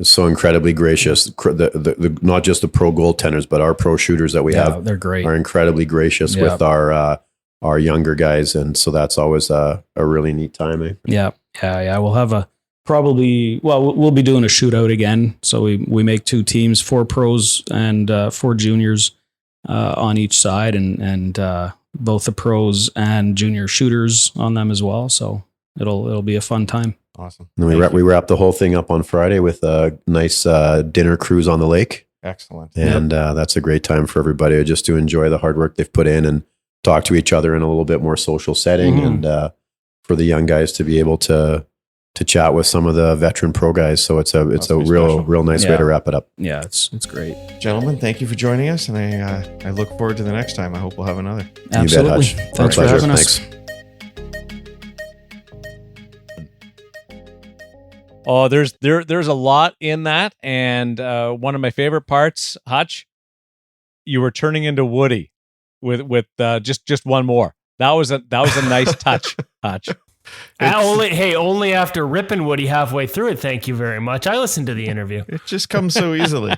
so incredibly gracious. The not just the pro goaltenders, but our pro shooters that we have, they're great. are incredibly gracious with our younger guys. And so that's always a really neat time. Eh? Yeah. We'll have we'll be doing a shootout again. So we make 2 teams, 4 pros and 4 juniors on each side, and both the pros and junior shooters on them as well. So it'll be a fun time. Awesome. And we wrap the whole thing up on Friday with a nice dinner cruise on the lake. Excellent. And that's a great time for everybody just to enjoy the hard work they've put in and talk to each other in a little bit more social setting, and for the young guys to be able to chat with some of the veteran pro guys. So it's a real nice way to wrap it up. Yeah, it's great. Gentlemen, thank you for joining us, and I look forward to the next time. I hope we'll have another. Absolutely. You bet, Hutch. Thanks for having us. Thanks. Oh, there's a lot in that, and one of my favorite parts, Hutch, you were turning into Woody with just one more. That was a nice touch, Hutch. Only after ripping Woody halfway through it. Thank you very much. I listened to the interview. It just comes so easily.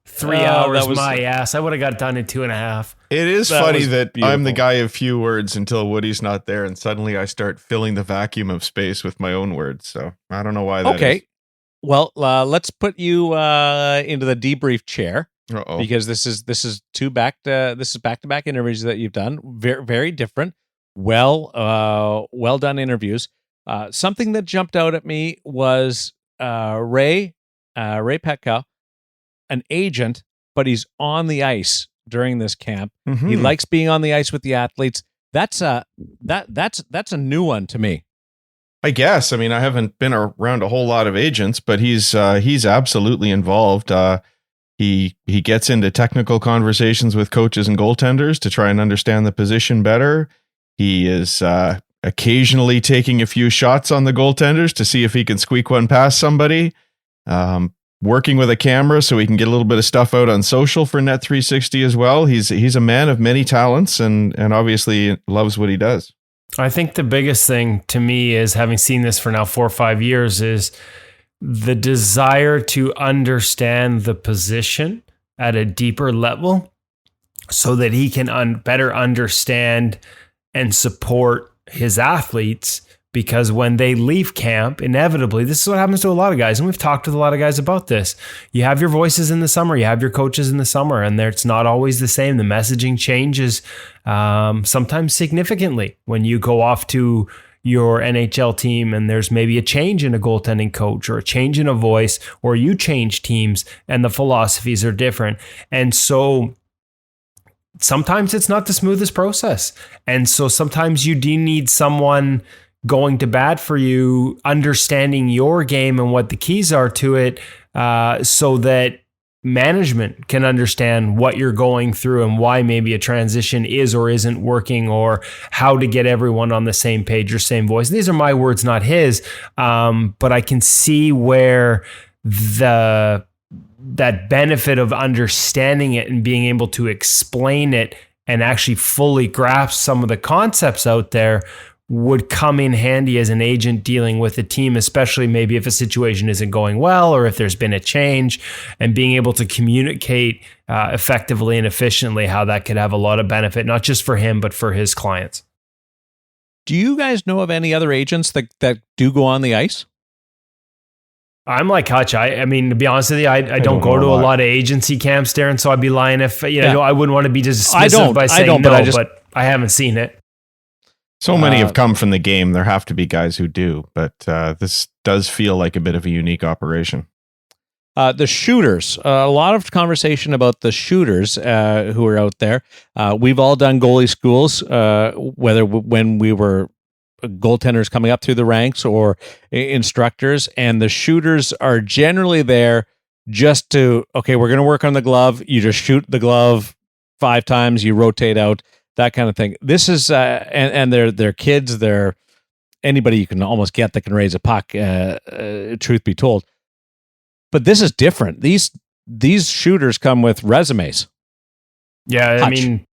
3 hours, my ass. I would have got it done in 2.5. It is funny that I'm the guy of few words until Woody's not there, and suddenly I start filling the vacuum of space with my own words. So I don't know why that is. Well, let's put you into the debrief chair. Uh-oh. Because this is back-to-back interviews that you've done. Very, very different. Well done interviews. Something that jumped out at me was Ray Petkau, an agent, but he's on the ice during this camp. Mm-hmm. He likes being on the ice with the athletes. That's a new one to me. I guess. I mean, I haven't been around a whole lot of agents, but he's absolutely involved. He gets into technical conversations with coaches and goaltenders to try and understand the position better. He is occasionally taking a few shots on the goaltenders to see if he can squeak one past somebody. Working with a camera so he can get a little bit of stuff out on social for NET360 as well. He's a man of many talents and obviously loves what he does. I think the biggest thing to me is, having seen this for now 4 or 5 years, is the desire to understand the position at a deeper level so that he can better understand and support his athletes. Because when they leave camp, inevitably, this is what happens to a lot of guys. And we've talked with a lot of guys about this. You have your voices in the summer, you have your coaches in the summer, and it's not always the same. The messaging changes sometimes significantly when you go off to your NHL team and there's maybe a change in a goaltending coach or a change in a voice, or you change teams and the philosophies are different. And so sometimes it's not the smoothest process. And so sometimes you do need someone going to bat for you, understanding your game and what the keys are to it, so that management can understand what you're going through and why maybe a transition is or isn't working, or how to get everyone on the same page or same voice. These are my words, not his, but I can see where that benefit of understanding it and being able to explain it and actually fully grasp some of the concepts out there would come in handy as an agent dealing with a team, especially maybe if a situation isn't going well or if there's been a change, and being able to communicate effectively and efficiently how that could have a lot of benefit, not just for him, but for his clients. Do you guys know of any other agents that do go on the ice? I'm like Hutch. I mean, to be honest with you, I don't go to a lot of agency camps, Darren, so I'd be lying if, I wouldn't want to be dismissive by saying no, but I haven't seen it. So many have come from the game. There have to be guys who do, but this does feel like a bit of a unique operation. The shooters, a lot of conversation about the shooters who are out there. We've all done goalie schools, whether when we were goaltenders coming up through the ranks or instructors, and the shooters are generally there just to, okay, we're going to work on the glove. You just shoot the glove 5 times, you rotate out, that kind of thing. This is, and they're kids, they're anybody you can almost get that can raise a puck, truth be told. But this is different. These shooters come with resumes. Yeah, I mean,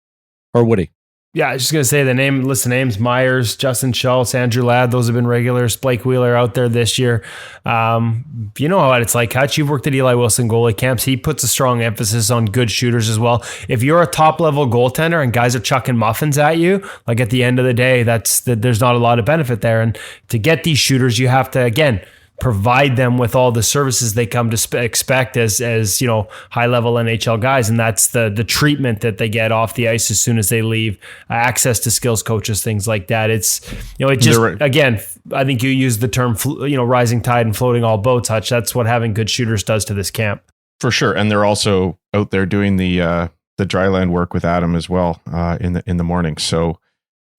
or Woody. Yeah, I was just going to say list of names: Myers, Justin Schultz, Andrew Ladd. Those have been regulars. Blake Wheeler out there this year. You know what it's like, Hutch. You've worked at Eli Wilson goalie camps. He puts a strong emphasis on good shooters as well. If you're a top level goaltender and guys are chucking muffins at you, like at the end of the day, there's not a lot of benefit there. And to get these shooters, you have to, again, provide them with all the services they come to expect as high level NHL guys, and that's the treatment that they get off the ice as soon as they leave, access to skills coaches, things like that. It's again, I think you use the term rising tide and floating all boats, Hutch. That's what having good shooters does to this camp for sure. And they're also out there doing the dryland work with Adam as well in the morning, so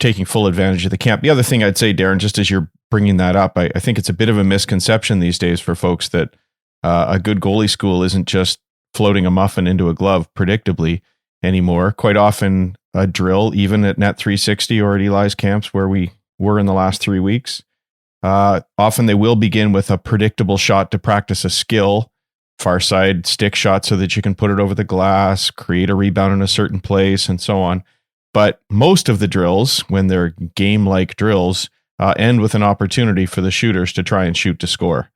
taking full advantage of the camp. The other thing I'd say, Darren, just as you're bringing that up, I think it's a bit of a misconception these days for folks that a good goalie school isn't just floating a muffin into a glove predictably anymore. Quite often a drill, even at NET360 or at Eli's camps where we were in the last 3 weeks, often they will begin with a predictable shot to practice a skill, far side stick shot so that you can put it over the glass, create a rebound in a certain place, and so on. But most of the drills, when they're game-like drills, end with an opportunity for the shooters to try and shoot to score.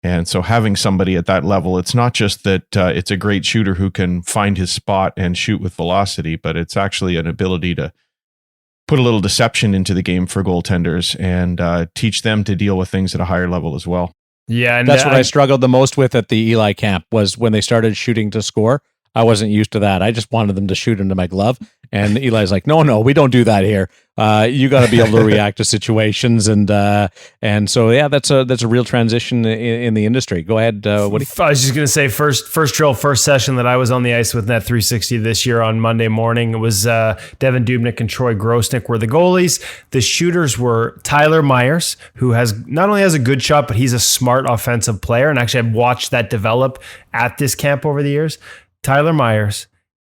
And so having somebody at that level, it's not just that it's a great shooter who can find his spot and shoot with velocity, but it's actually an ability to put a little deception into the game for goaltenders and teach them to deal with things at a higher level as well. Yeah, and that's what I struggled the most with at the Eli camp was when they started shooting to score. I wasn't used to that. I just wanted them to shoot into my glove. And Eli's like, no, we don't do that here. You got to be able to react to situations, and so yeah, that's a real transition in the industry. Go ahead, Woody. I was just gonna say first drill, first session that I was on the ice with NET360 this year on Monday morning. It was Devin Dubnyk and Troy Grosnick were the goalies. The shooters were Tyler Myers, who not only has a good shot, but he's a smart offensive player. And actually, I've watched that develop at this camp over the years. Tyler Myers,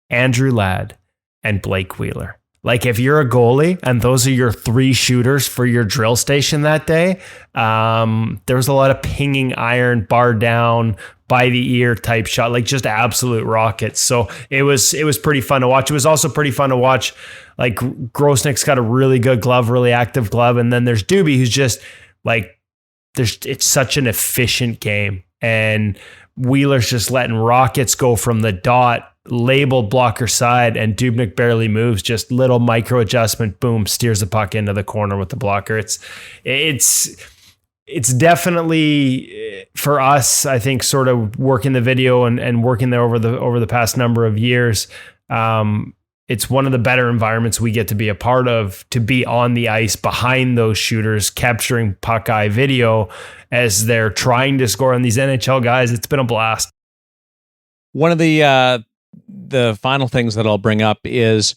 Andrew Ladd, and Blake Wheeler. Like, if you're a goalie and those are your 3 shooters for your drill station that day, there was a lot of pinging iron, bar down, by the ear type shot, like just absolute rockets. So it was pretty fun to watch. It was also pretty fun to watch. Like, Grosnick's got a really good glove, really active glove, and then there's Doobie, who's just like, it's such an efficient game, and Wheeler's just letting rockets go from the dot, labeled blocker side, and Dubnyk barely moves, just little micro adjustment, boom, steers the puck into the corner with the blocker. It's definitely, for us, I think, sort of working the video and working there over the past number of years, it's one of the better environments we get to be a part of, to be on the ice behind those shooters, capturing puck eye video as they're trying to score on these NHL guys. It's been a blast. One of the final things that I'll bring up is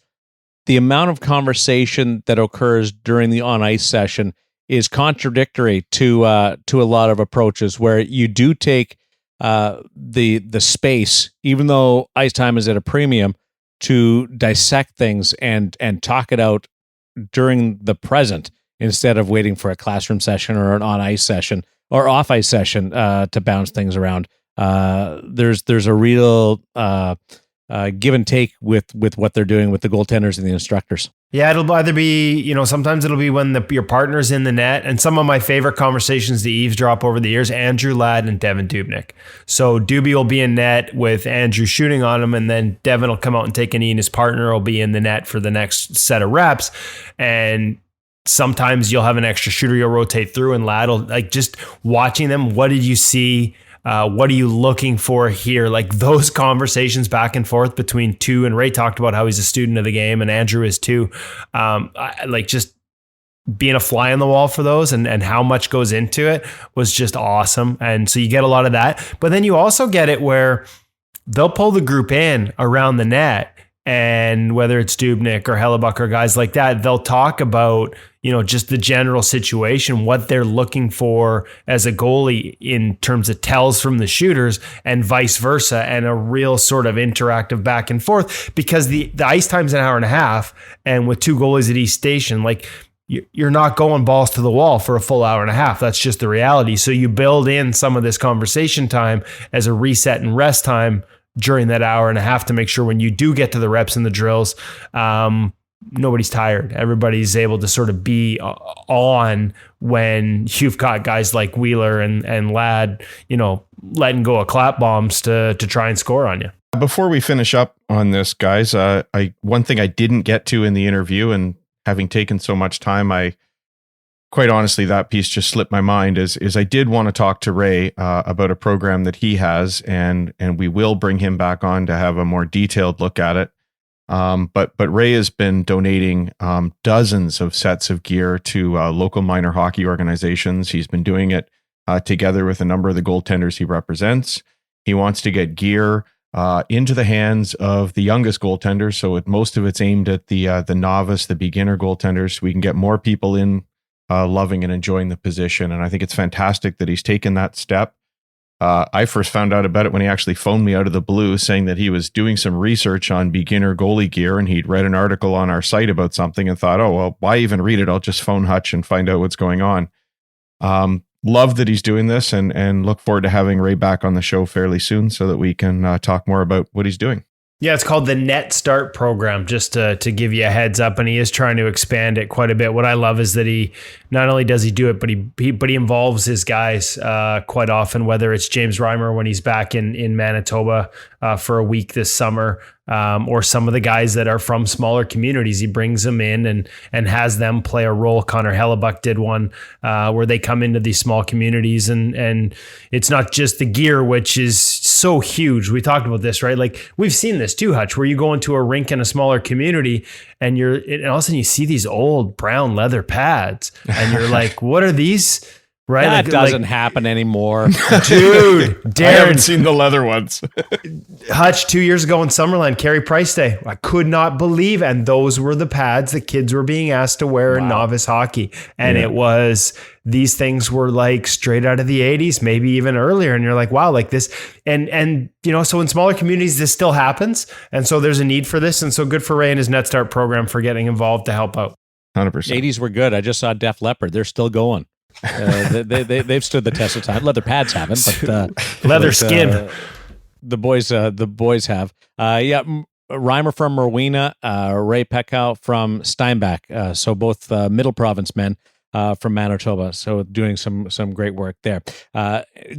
the amount of conversation that occurs during the on-ice session is contradictory to a lot of approaches, where you do take the space, even though ice time is at a premium, to dissect things and talk it out during the present instead of waiting for a classroom session or an on-ice session or off-ice session to bounce things around. There's a real give and take with what they're doing with the goaltenders and the instructors. Yeah, it'll either be, sometimes it'll be when your partner's in the net. And some of my favorite conversations to eavesdrop over the years, Andrew Ladd and Devin Dubnyk. So Doobie will be in net with Andrew shooting on him, and then Devin will come out and take a knee, and his partner will be in the net for the next set of reps. And sometimes you'll have an extra shooter you'll rotate through, and Ladd will, like, just watching them, what did you see? What are you looking for here? Like, those conversations back and forth between two, and Ray talked about how he's a student of the game, and Andrew is too. Like, just being a fly on the wall for those and how much goes into it was just awesome. And so you get a lot of that, but then you also get it where they'll pull the group in around the net, and whether it's Dubnyk or Hellebuck or guys like that, they'll talk about, just the general situation, what they're looking for as a goalie in terms of tells from the shooters and vice versa, and a real sort of interactive back and forth, because the ice time's an hour and a half, and with 2 goalies at each station, like, you're not going balls to the wall for a full hour and a half. That's just the reality. So you build in some of this conversation time as a reset and rest time during that hour and a half to make sure when you do get to the reps and the drills, nobody's tired. Everybody's able to sort of be on when you've got guys like Wheeler and Ladd, letting go of clap bombs to try and score on you. Before we finish up on this, guys, one thing I didn't get to in the interview, and having taken so much time, I quite honestly, that piece just slipped my mind, is I did want to talk to Ray about a program that he has, and we will bring him back on to have a more detailed look at it. But Ray has been donating dozens of sets of gear to local minor hockey organizations. He's been doing it together with a number of the goaltenders he represents. He wants to get gear into the hands of the youngest goaltenders. So most of it's aimed at the novice, the beginner goaltenders. So we can get more people in loving and enjoying the position. And I think it's fantastic that he's taken that step. I first found out about it when he actually phoned me out of the blue saying that he was doing some research on beginner goalie gear, and he'd read an article on our site about something and thought, oh, well, why even read it? I'll just phone Hutch and find out what's going on. Love that he's doing this, and look forward to having Ray back on the show fairly soon so that we can talk more about what he's doing. Yeah, it's called the Net Start program, just to give you a heads up, and he is trying to expand it quite a bit. What I love is that he not only does he do it, but he involves his guys quite often, whether it's James Reimer when he's back in Manitoba for a week this summer, or some of the guys that are from smaller communities. He brings them in and has them play a role. Connor Hellebuck did one where they come into these small communities, and it's not just the gear, which is so huge. We talked about this, right? Like, we've seen this too, Hutch, where you go into a rink in a smaller community and all of a sudden you see these old brown leather pads and you're like, what are these? Right? That doesn't happen anymore. Dude, Darren, I haven't seen the leather ones. Hutch, 2 years ago in Summerland, Carey Price Day, I could not believe. And those were the pads that kids were being asked to wear in novice hockey. And it was, these things were like straight out of the 80s, maybe even earlier. And you're like, wow, like this. And so in smaller communities, this still happens. And so there's a need for this. And so good for Ray and his Net Start program for getting involved to help out. 100%. 80s were good. I just saw Def Leppard. They're still going. They've stood the test of time. Leather pads haven't, but leather skin. The boys have. Reimer from Rowena, Ray Petkau from Steinbach. So both Middle Province men from Manitoba. So doing some great work there.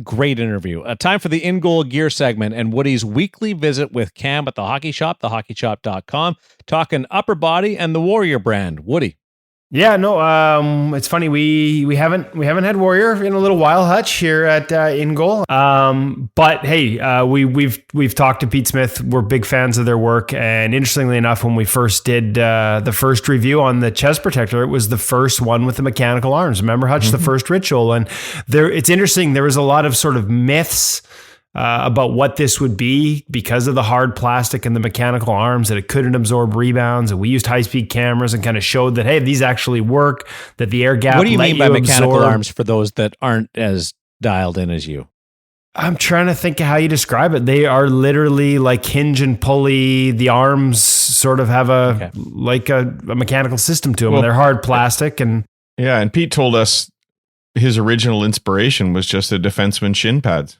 Great interview. Time for the In Goal Gear segment and Woody's weekly visit with Cam at the Hockey Shop, thehockeyshop.com, talking upper body and the Warrior brand. Woody. Yeah, no, it's funny. We haven't had Warrior in a little while, Hutch, here at In Goal. But hey, we've talked to Pete Smith. We're big fans of their work, and interestingly enough, when we first did the first review on the chest protector, it was the first one with the mechanical arms. Remember, Hutch, the first ritual, and it's interesting. There was a lot of sort of myths about what this would be because of the hard plastic and the mechanical arms, that it couldn't absorb rebounds. And we used high-speed cameras and kind of showed that, hey, these actually work, that the air gap. What do you mean by mechanical absorb arms for those that aren't as dialed in as you? I'm trying to think of how you describe it. They are literally like hinge and pulley. The arms sort of have a mechanical system to them. Well, they're hard plastic. And Pete told us his original inspiration was just the defenseman shin pads.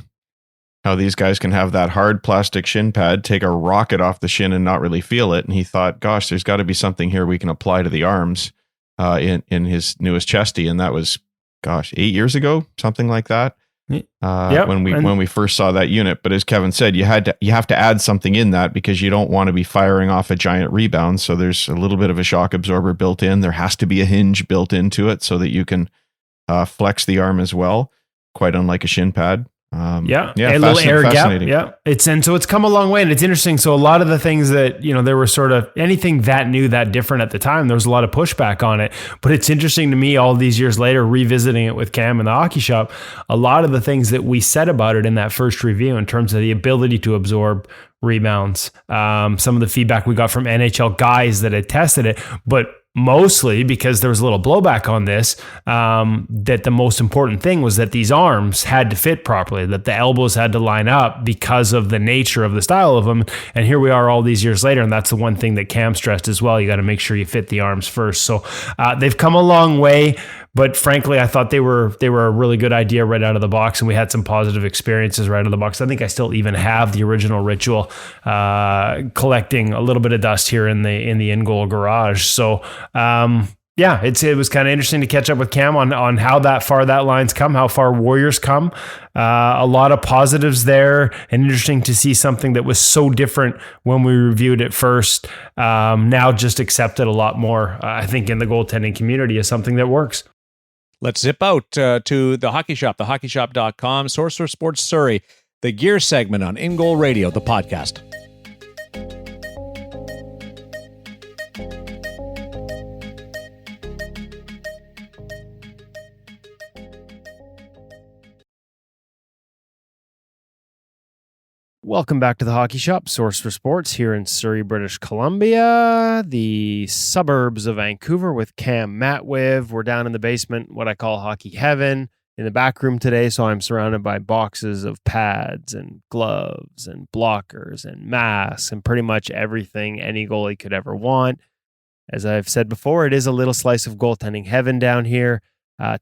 How these guys can have that hard plastic shin pad, take a rocket off the shin and not really feel it. And he thought, gosh, there's got to be something here we can apply to the arms in his newest chesty. And that was, 8 years ago, something like that. When we first saw that unit. But as Kevin said, you have to add something in that because you don't want to be firing off a giant rebound. So there's a little bit of a shock absorber built in. There has to be a hinge built into it so that you can flex the arm as well. Quite unlike a shin pad. And a little air gap. Yeah. So it's come a long way, and it's interesting. So a lot of the things that, there were sort of anything that new, that different at the time, there was a lot of pushback on it. But it's interesting to me all these years later, revisiting it with Cam in the hockey shop, a lot of the things that we said about it in that first review in terms of the ability to absorb rebounds, some of the feedback we got from NHL guys that had tested it, but mostly because there was a little blowback on this, that the most important thing was that these arms had to fit properly, that the elbows had to line up because of the nature of the style of them. And here we are all these years later, and that's the one thing that Cam stressed as well. You got to make sure you fit the arms first. So they've come a long way, but frankly, I thought they were a really good idea right out of the box, and we had some positive experiences right out of the box. I think I still even have the original Ritual collecting a little bit of dust here in the in-goal garage. So it was kind of interesting to catch up with Cam on how far that line's come, how far Warriors come. A lot of positives there, and interesting to see something that was so different when we reviewed it first. Now just accepted a lot more, I think, in the goaltending community as something that works. Let's zip out to the Hockey Shop, thehockeyshop.com, source for Sports Surrey, the gear segment on In Goal Radio, the podcast. Welcome back to the Hockey Shop, source for sports here in Surrey, British Columbia, the suburbs of Vancouver with Cam Matwiv. We're down in the basement, what I call hockey heaven, in the back room today. So I'm surrounded by boxes of pads and gloves and blockers and masks and pretty much everything any goalie could ever want. As I've said before, it is a little slice of goaltending heaven down here.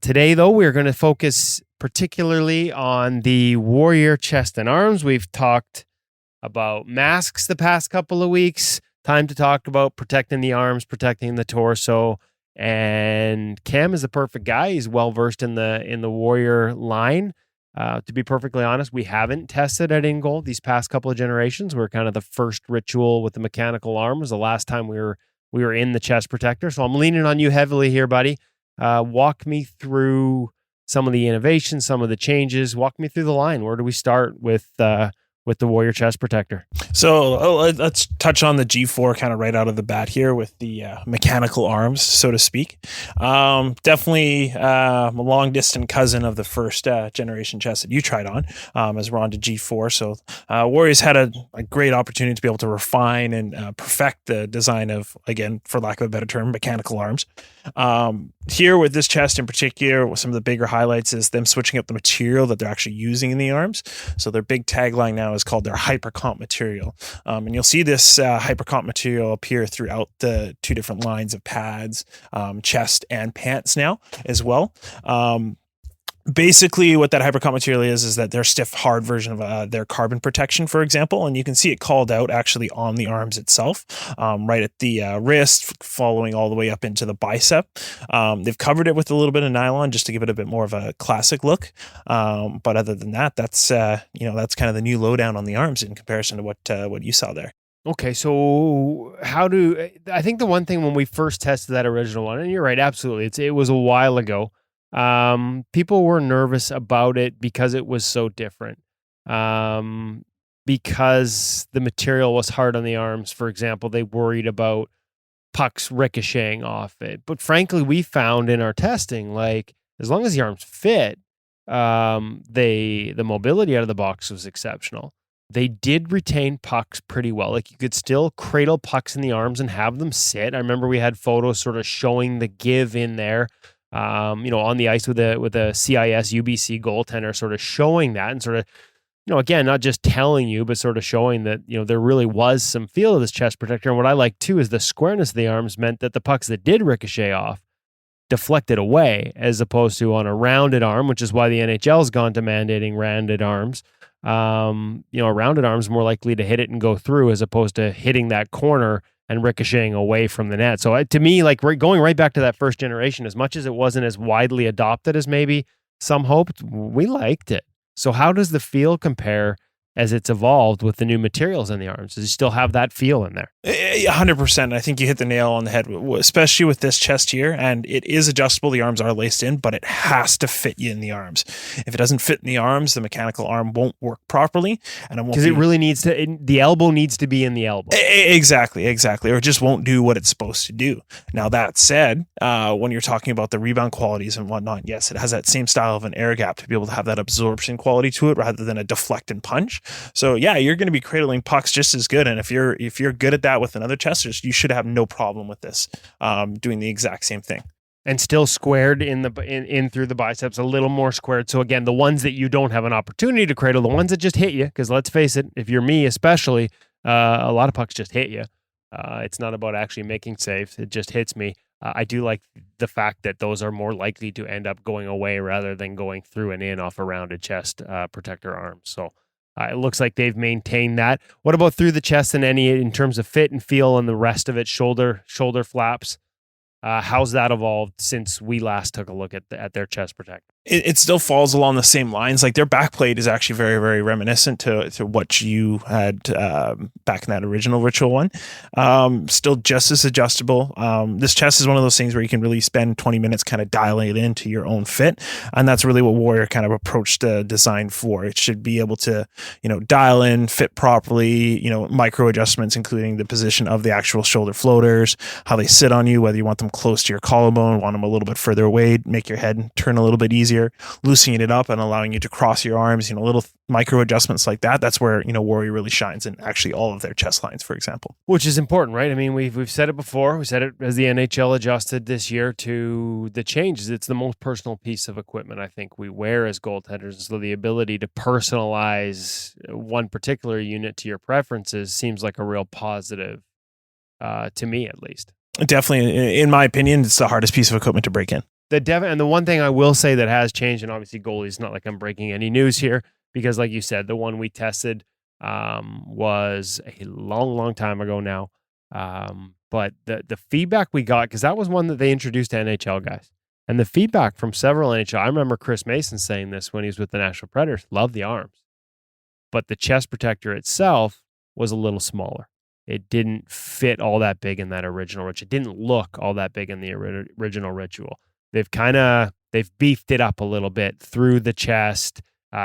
Today, though, we're going to focus particularly on the Warrior chest and arms. We've talked about masks the past couple of weeks. Time to talk about protecting the arms, protecting the torso. And Cam is the perfect guy. He's well versed in the Warrior line. To be perfectly honest, we haven't tested at In Goal these past couple of generations. We're kind of the first Ritual with the mechanical arm. Was the last time we were in the chest protector. So I'm leaning on you heavily here, buddy. Walk me through some of the innovations, some of the changes. Walk me through the line. Where do we start with the Warrior chest protector? So let's touch on the G4 kind of right out of the bat here with the mechanical arms, so to speak. Definitely a long distant cousin of the first generation chest that you tried on, as we're on to G4. So Warriors had a great opportunity to be able to refine and perfect the design of, again, for lack of a better term, mechanical arms. Here with this chest in particular, some of the bigger highlights is them switching up the material that they're actually using in the arms. So their big tagline now is called their hypercomp material. And you'll see this hypercomp material appear throughout the two different lines of pads, chest and pants now as well. Basically, what that hypercomp material is that their stiff, hard version of their carbon protection, for example, and you can see it called out actually on the arms itself, right at the wrist, following all the way up into the bicep. They've covered it with a little bit of nylon just to give it a bit more of a classic look. But other than that, that's kind of the new lowdown on the arms in comparison to what you saw there. Okay, so I think the one thing when we first tested that original one, and you're right, absolutely, it was a while ago. People were nervous about it because it was so different. Because the material was hard on the arms, for example, they worried about pucks ricocheting off it. But frankly, we found in our testing, like, as long as the arms fit, the mobility out of the box was exceptional. They did retain pucks pretty well. Like, you could still cradle pucks in the arms and have them sit. I remember we had photos sort of showing the give in there. On the ice with a CIS UBC goaltender, sort of showing that and sort of, again, not just telling you, but sort of showing that, there really was some feel of this chest protector. And what I like too is the squareness of the arms meant that the pucks that did ricochet off deflected away, as opposed to on a rounded arm, which is why the NHL's gone to mandating rounded arms. A rounded arm is more likely to hit it and go through, as opposed to hitting that corner and ricocheting away from the net. So to me, like, going right back to that first generation, as much as it wasn't as widely adopted as maybe some hoped, we liked it. So how does the feel compare as it's evolved with the new materials in the arms? Does it still have that feel in there? 100%. I think you hit the nail on the head, especially with this chest here. And it is adjustable. The arms are laced in, but it has to fit you in the arms. If it doesn't fit in the arms, the mechanical arm won't work properly. And it won't, because it really needs to, the elbow needs to be in the elbow. Exactly. Or it just won't do what it's supposed to do. Now, that said, when you're talking about the rebound qualities and whatnot, yes, it has that same style of an air gap to be able to have that absorption quality to it rather than a deflect and punch. So yeah, you're going to be cradling pucks just as good. And if you're good at that with another chesters, you should have no problem with this doing the exact same thing. And still squared in through the biceps, a little more squared. So again, the ones that you don't have an opportunity to cradle, the ones that just hit you, because let's face it, if you're me especially, a lot of pucks just hit you. It's not about actually making saves. It just hits me. I do like the fact that those are more likely to end up going away rather than going through and in off a rounded chest protector arm. So it looks like they've maintained that. What about through the chest and any in terms of fit and feel and the rest of it, shoulder flaps? How's that evolved since we last took a look at their chest protector? It still falls along the same lines. Like their back plate is actually very, very reminiscent to what you had back in that original Ritual one. Still just as adjustable. This chest is one of those things where you can really spend 20 minutes kind of dialing it into your own fit. And that's really what Warrior kind of approached the design for. It should be able to, dial in, fit properly, micro adjustments, including the position of the actual shoulder floaters, how they sit on you, whether you want them close to your collarbone, want them a little bit further away, make your head turn a little bit easier, loosening it up and allowing you to cross your arms, little micro adjustments like that. That's where, Warrior really shines in actually all of their chest lines, for example. Which is important, right? I mean, we've said it before. We said it as the NHL adjusted this year to the changes. It's the most personal piece of equipment I think we wear as goaltenders. So the ability to personalize one particular unit to your preferences seems like a real positive to me, at least. Definitely, in my opinion, it's the hardest piece of equipment to break in. And the one thing I will say that has changed, and obviously goalies, not like I'm breaking any news here, because like you said, the one we tested was a long time ago now. But the feedback we got, because that was one that they introduced to NHL guys, and the feedback from several NHL, I remember Chris Mason saying this when he was with the Nashville Predators, loved the arms, but the chest protector itself was a little smaller. It didn't fit all that big in that original Ritual. It didn't look all that big in the original Ritual. They've beefed it up a little bit through the chest,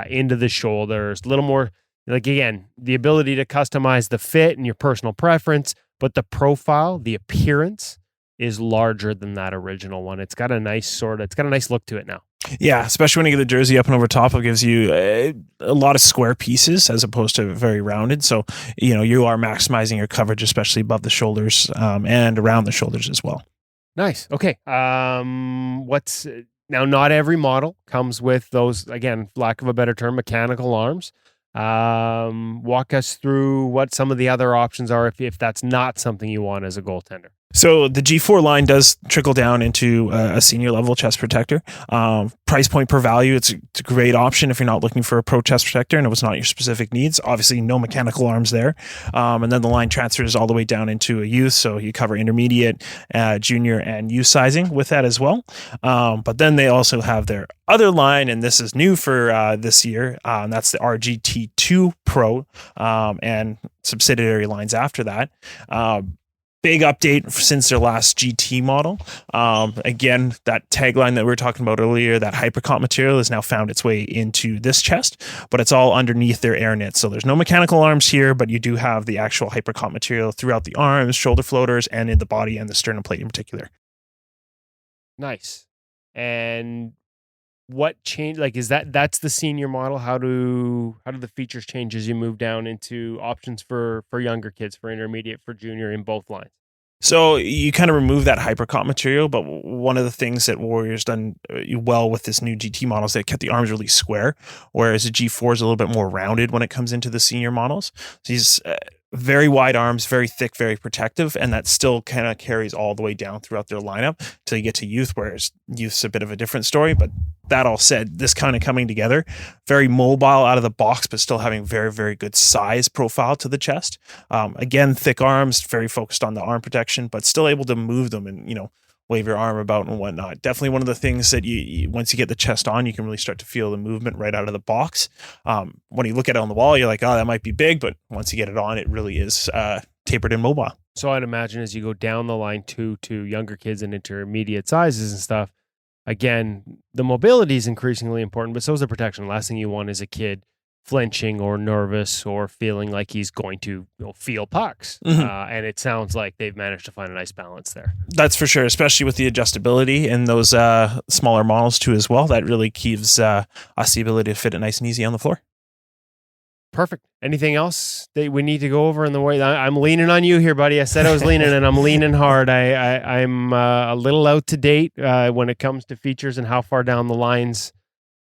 into the shoulders, a little more, like, again, the ability to customize the fit and your personal preference, but the profile, the appearance is larger than that original one. It's got a nice look to it now. Yeah, especially when you get the jersey up and over top, it gives you a lot of square pieces as opposed to very rounded. So, you are maximizing your coverage, especially above the shoulders and around the shoulders as well. Nice. Okay. Now, not every model comes with those, again, lack of a better term, mechanical arms. Walk us through what some of the other options are if that's not something you want as a goaltender. So the G4 line does trickle down into a senior level chest protector. Price point per value, it's a great option if you're not looking for a pro chest protector and it was not your specific needs. Obviously, no mechanical arms there. And then the line transfers all the way down into a youth. So you cover intermediate, junior, and youth sizing with that as well. But then they also have their other line, and this is new for this year. And that's the RGT2 Pro and subsidiary lines after that. Big update since their last GT model. Again, that tagline that we were talking about earlier, that hypercomp material has now found its way into this chest, but it's all underneath their air knit. So there's no mechanical arms here, but you do have the actual hypercomp material throughout the arms, shoulder floaters, and in the body and the sternum plate in particular. Nice. And what change? Like, is that's the senior model? How do the features change as you move down into options for younger kids, for intermediate, for junior in both lines? So you kind of remove that hypercomp material, but one of the things that Warrior's done well with this new GT model is they kept the arms really square, whereas the G4 is a little bit more rounded when it comes into the senior models. So these very wide arms, very thick, very protective, and that still kind of carries all the way down throughout their lineup till you get to youth, whereas youth's a bit of a different story. But that all said, this kind of coming together, very mobile out of the box, but still having very, very good size profile to the chest. Again, thick arms, very focused on the arm protection, but still able to move them and, wave your arm about and whatnot. Definitely one of the things that you once you get the chest on, you can really start to feel the movement right out of the box. When you look at it on the wall, you're like, oh, that might be big, but once you get it on, it really is tapered and mobile. So I'd imagine as you go down the line to younger kids and intermediate sizes and stuff, again, the mobility is increasingly important, but so is the protection. The last thing you want is a kid flinching or nervous or feeling like he's going to feel pucks. And it sounds like they've managed to find a nice balance there. That's for sure, especially with the adjustability in those smaller models too as well. That really gives us the ability to fit it nice and easy on the floor. Perfect. Anything else that we need to go over in the way? I'm leaning on you here, buddy. I said I was leaning, and I'm leaning hard. I'm a little out to date when it comes to features and how far down the lines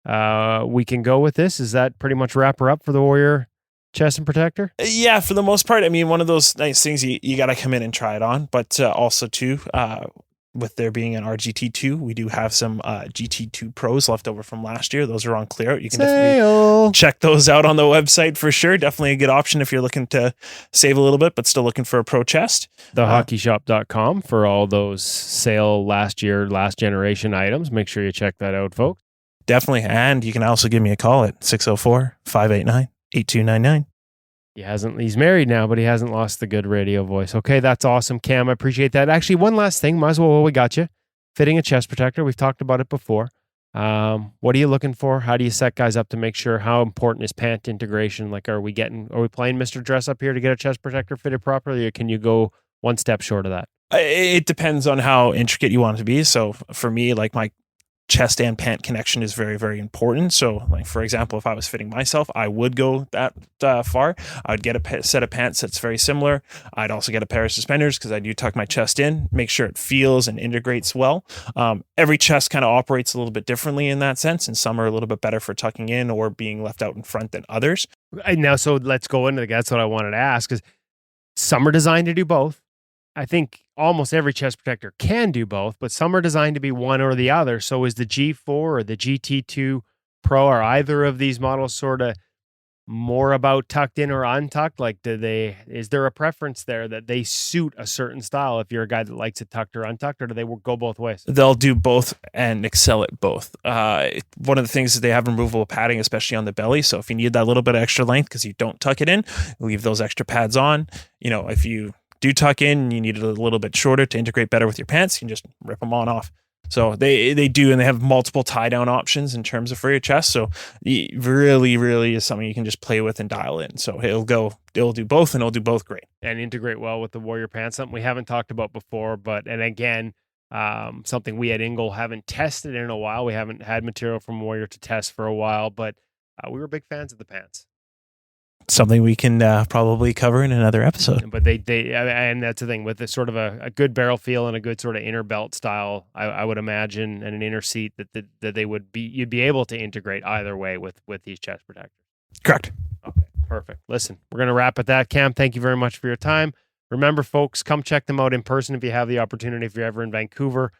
we can go with this. Is that pretty much wrap her up for the Warrior chest and protector? Yeah, for the most part. I mean, one of those nice things you got to come in and try it on, but also too, with there being an RGT2, we do have some GT2 Pros left over from last year. Those are on clear out. You can definitely check those out on the website for sure. Definitely a good option if you're looking to save a little bit, but still looking for a pro chest. Thehockeyshop.com for all those sale last generation items. Make sure you check that out, folks. Definitely. And you can also give me a call at 604-589-8299. He's married now, but he hasn't lost the good radio voice. Okay, that's awesome, Cam. I appreciate that. Actually, one last thing. Might as well while we got you. Fitting a chest protector. We've talked about it before. What are you looking for? How do you set guys up to make sure? How important is pant integration? Like, are we playing Mr. Dress Up here to get a chest protector fitted properly, or can you go one step short of that? It depends on how intricate you want it to be. So for me, like my chest and pant connection is very, very important. So like, for example, if I was fitting myself, I would go that far. I would get a set of pants that's very similar. I'd also get a pair of suspenders because I do tuck my chest in, make sure it feels and integrates well. Every chest kind of operates a little bit differently in that sense, and some are a little bit better for tucking in or being left out in front than others. And now, so let's go into that's what I wanted to ask, because some are designed to do both. I think almost every chest protector can do both, but some are designed to be one or the other. So is the G4 or the GT2 Pro, are either of these models sort of more about tucked in or untucked? Like, is there a preference there that they suit a certain style if you're a guy that likes it tucked or untucked, or do they go both ways? They'll do both and excel at both. One of the things is they have removable padding, especially on the belly. So if you need that little bit of extra length because you don't tuck it in, leave those extra pads on. If you do tuck in, you need it a little bit shorter to integrate better with your pants, you can just rip them on off. So they do, and they have multiple tie down options in terms of for your chest. So it really, really is something you can just play with and dial in. So it'll do both, and it'll do both great. And integrate well with the Warrior pants, something we haven't talked about before, and again, something we at Ingle haven't tested in a while. We haven't had material from Warrior to test for a while, but we were big fans of the pants. Something we can probably cover in another episode. But they and that's the thing with this sort of a good barrel feel and a good sort of inner belt style, I would imagine, and an inner seat that they would be, you'd be able to integrate either way with these chest protectors. Correct. Okay, perfect. Listen, we're going to wrap at that. Cam, thank you very much for your time. Remember, folks, come check them out in person if you have the opportunity. If you're ever in Vancouver,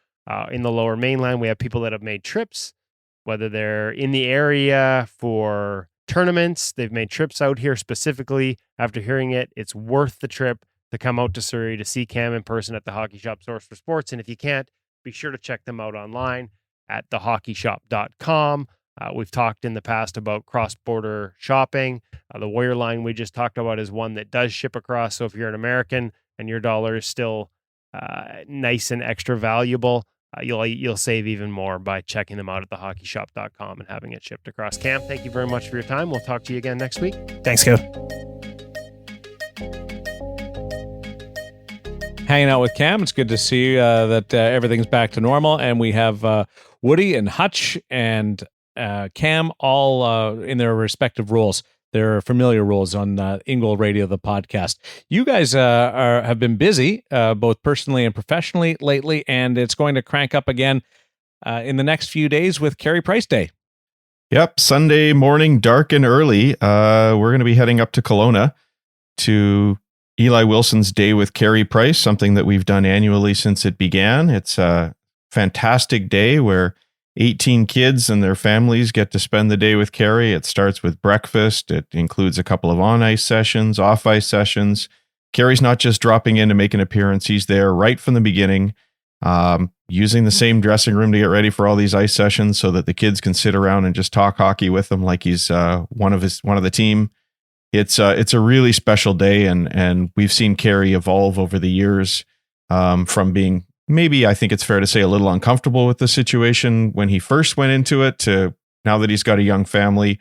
in the Lower Mainland, we have people that have made trips, whether they're in the area for tournaments. They've made trips out here specifically. After hearing it, it's worth the trip to come out to Surrey to see Cam in person at the Hockey Shop Source for Sports. And if you can't, be sure to check them out online at thehockeyshop.com. We've talked in the past about cross-border shopping. The Warrior line we just talked about is one that does ship across. So if you're an American and your dollar is still nice and extra valuable, you'll save even more by checking them out at thehockeyshop.com and having it shipped across. Cam, thank you very much for your time. We'll talk to you again next week. Thanks, Kev. Hanging out with Cam. It's good to see that everything's back to normal, and we have Woody and Hutch and Cam all in their respective roles. Their familiar roles on Ingle Radio, the podcast. You guys have been busy, both personally and professionally lately, and it's going to crank up again in the next few days with Carey Price Day. Yep, Sunday morning, dark and early. We're going to be heading up to Kelowna to Eli Wilson's Day with Carey Price, something that we've done annually since it began. It's a fantastic day where 18 kids and their families get to spend the day with Carey. It starts with breakfast. It includes a couple of on-ice sessions, off-ice sessions. Carey's not just dropping in to make an appearance. He's there right from the beginning. using the same dressing room to get ready for all these ice sessions so that the kids can sit around and just talk hockey with him like he's one of the team. It's a really special day, and we've seen Carey evolve over the years from being, maybe I think it's fair to say, a little uncomfortable with the situation when he first went into it, to now that he's got a young family,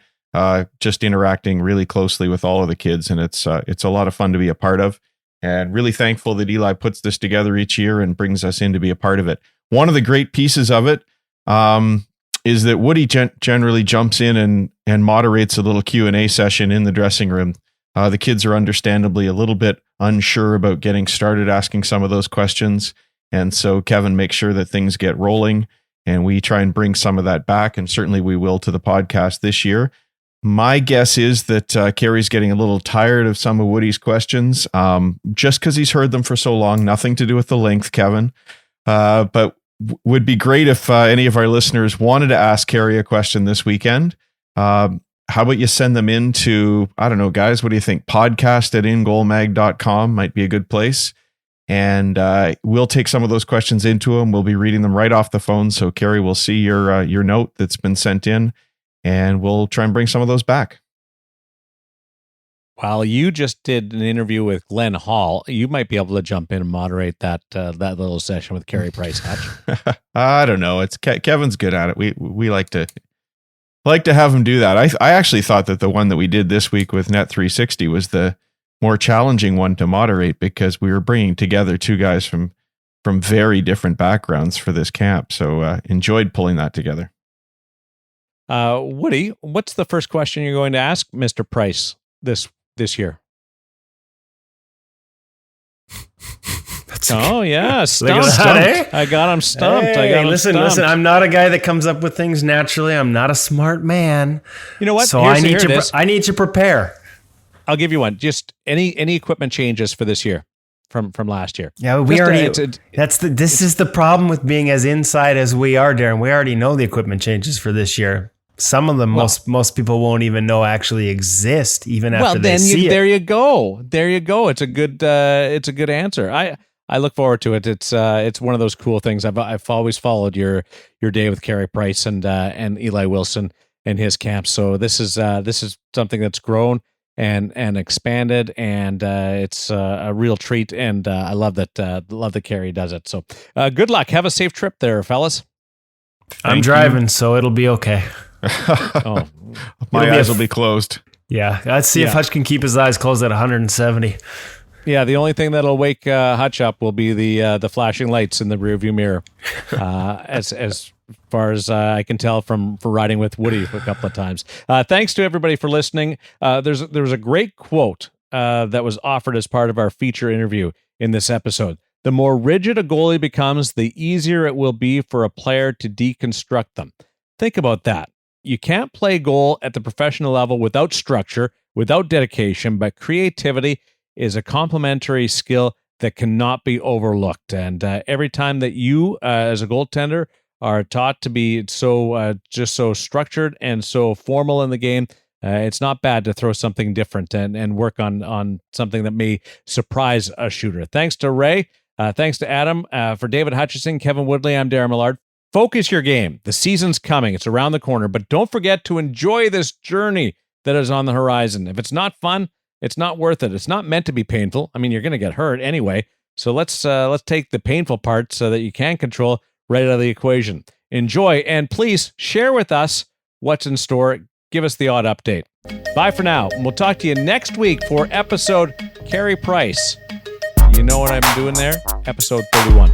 just interacting really closely with all of the kids, and it's a lot of fun to be a part of. And really thankful that Eli puts this together each year and brings us in to be a part of it. One of the great pieces of it is that Woody generally jumps in and moderates a little Q&A session in the dressing room. The kids are understandably a little bit unsure about getting started asking some of those questions. And so Kevin makes sure that things get rolling, and we try and bring some of that back. And certainly we will to the podcast this year. My guess is that Carey's getting a little tired of some of Woody's questions, just because he's heard them for so long. Nothing to do with the length, Kevin. But would be great if any of our listeners wanted to ask Carey a question this weekend. How about you send them into, I don't know, guys, what do you think? podcast@ingoalmag.com might be a good place. And we'll take some of those questions into him. We'll be reading them right off the phone. So Carey will see your note that's been sent in, and we'll try and bring some of those back. While you just did an interview with Glenn Hall, you might be able to jump in and moderate that little session with Carey Price Hatch. I don't know. It's Kevin's good at it. We like to have him do that. I actually thought that the one that we did this week with Net360 was the more challenging one to moderate, because we were bringing together two guys from very different backgrounds for this camp. So enjoyed pulling that together. Woody, what's the first question you're going to ask Mr. Price this year? Oh yeah, stumped. I got him stumped. Hey, listen. I'm not a guy that comes up with things naturally. I'm not a smart man. You know what? So I need to prepare. I'll give you one. Just any equipment changes for this year from last year. Yeah, this is the problem with being as inside as we are, Darren. We already know the equipment changes for this year. Some of them, most people won't even know actually exist, even after they see it. There you go. It's a good answer. I look forward to it. It's one of those cool things. I've always followed your day with Carey Price and Eli Wilson and his camp. So this is something that's grown and expanded, and it's a real treat. And I love that Carey does it. So good luck. Have a safe trip there, fellas. I'm driving, so it'll be okay. My eyes will be closed. Yeah, let's see if Hutch can keep his eyes closed at 170. Yeah, the only thing that'll wake Hutch up will be the flashing lights in the rearview mirror. As far as I can tell from riding with Woody a couple of times. Thanks to everybody for listening. There was a great quote that was offered as part of our feature interview in this episode. The more rigid a goalie becomes, the easier it will be for a player to deconstruct them. Think about that. You can't play goal at the professional level without structure, without dedication, but creativity is a complementary skill that cannot be overlooked. And every time that you, as a goaltender, are taught to be so structured and so formal in the game, it's not bad to throw something different and work on something that may surprise a shooter. Thanks to Ray. Thanks to Adam. For David Hutchison, Kevin Woodley, I'm Darren Millard. Focus your game. The season's coming. It's around the corner. But don't forget to enjoy this journey that is on the horizon. If it's not fun, it's not worth it. It's not meant to be painful. I mean, you're going to get hurt anyway. So let's take the painful part so that you can control right out of the equation. Enjoy, and please share with us what's in store. Give us the odd update. Bye for now. And we'll talk to you next week for episode Carey Price. You know what I'm doing there? Episode 31.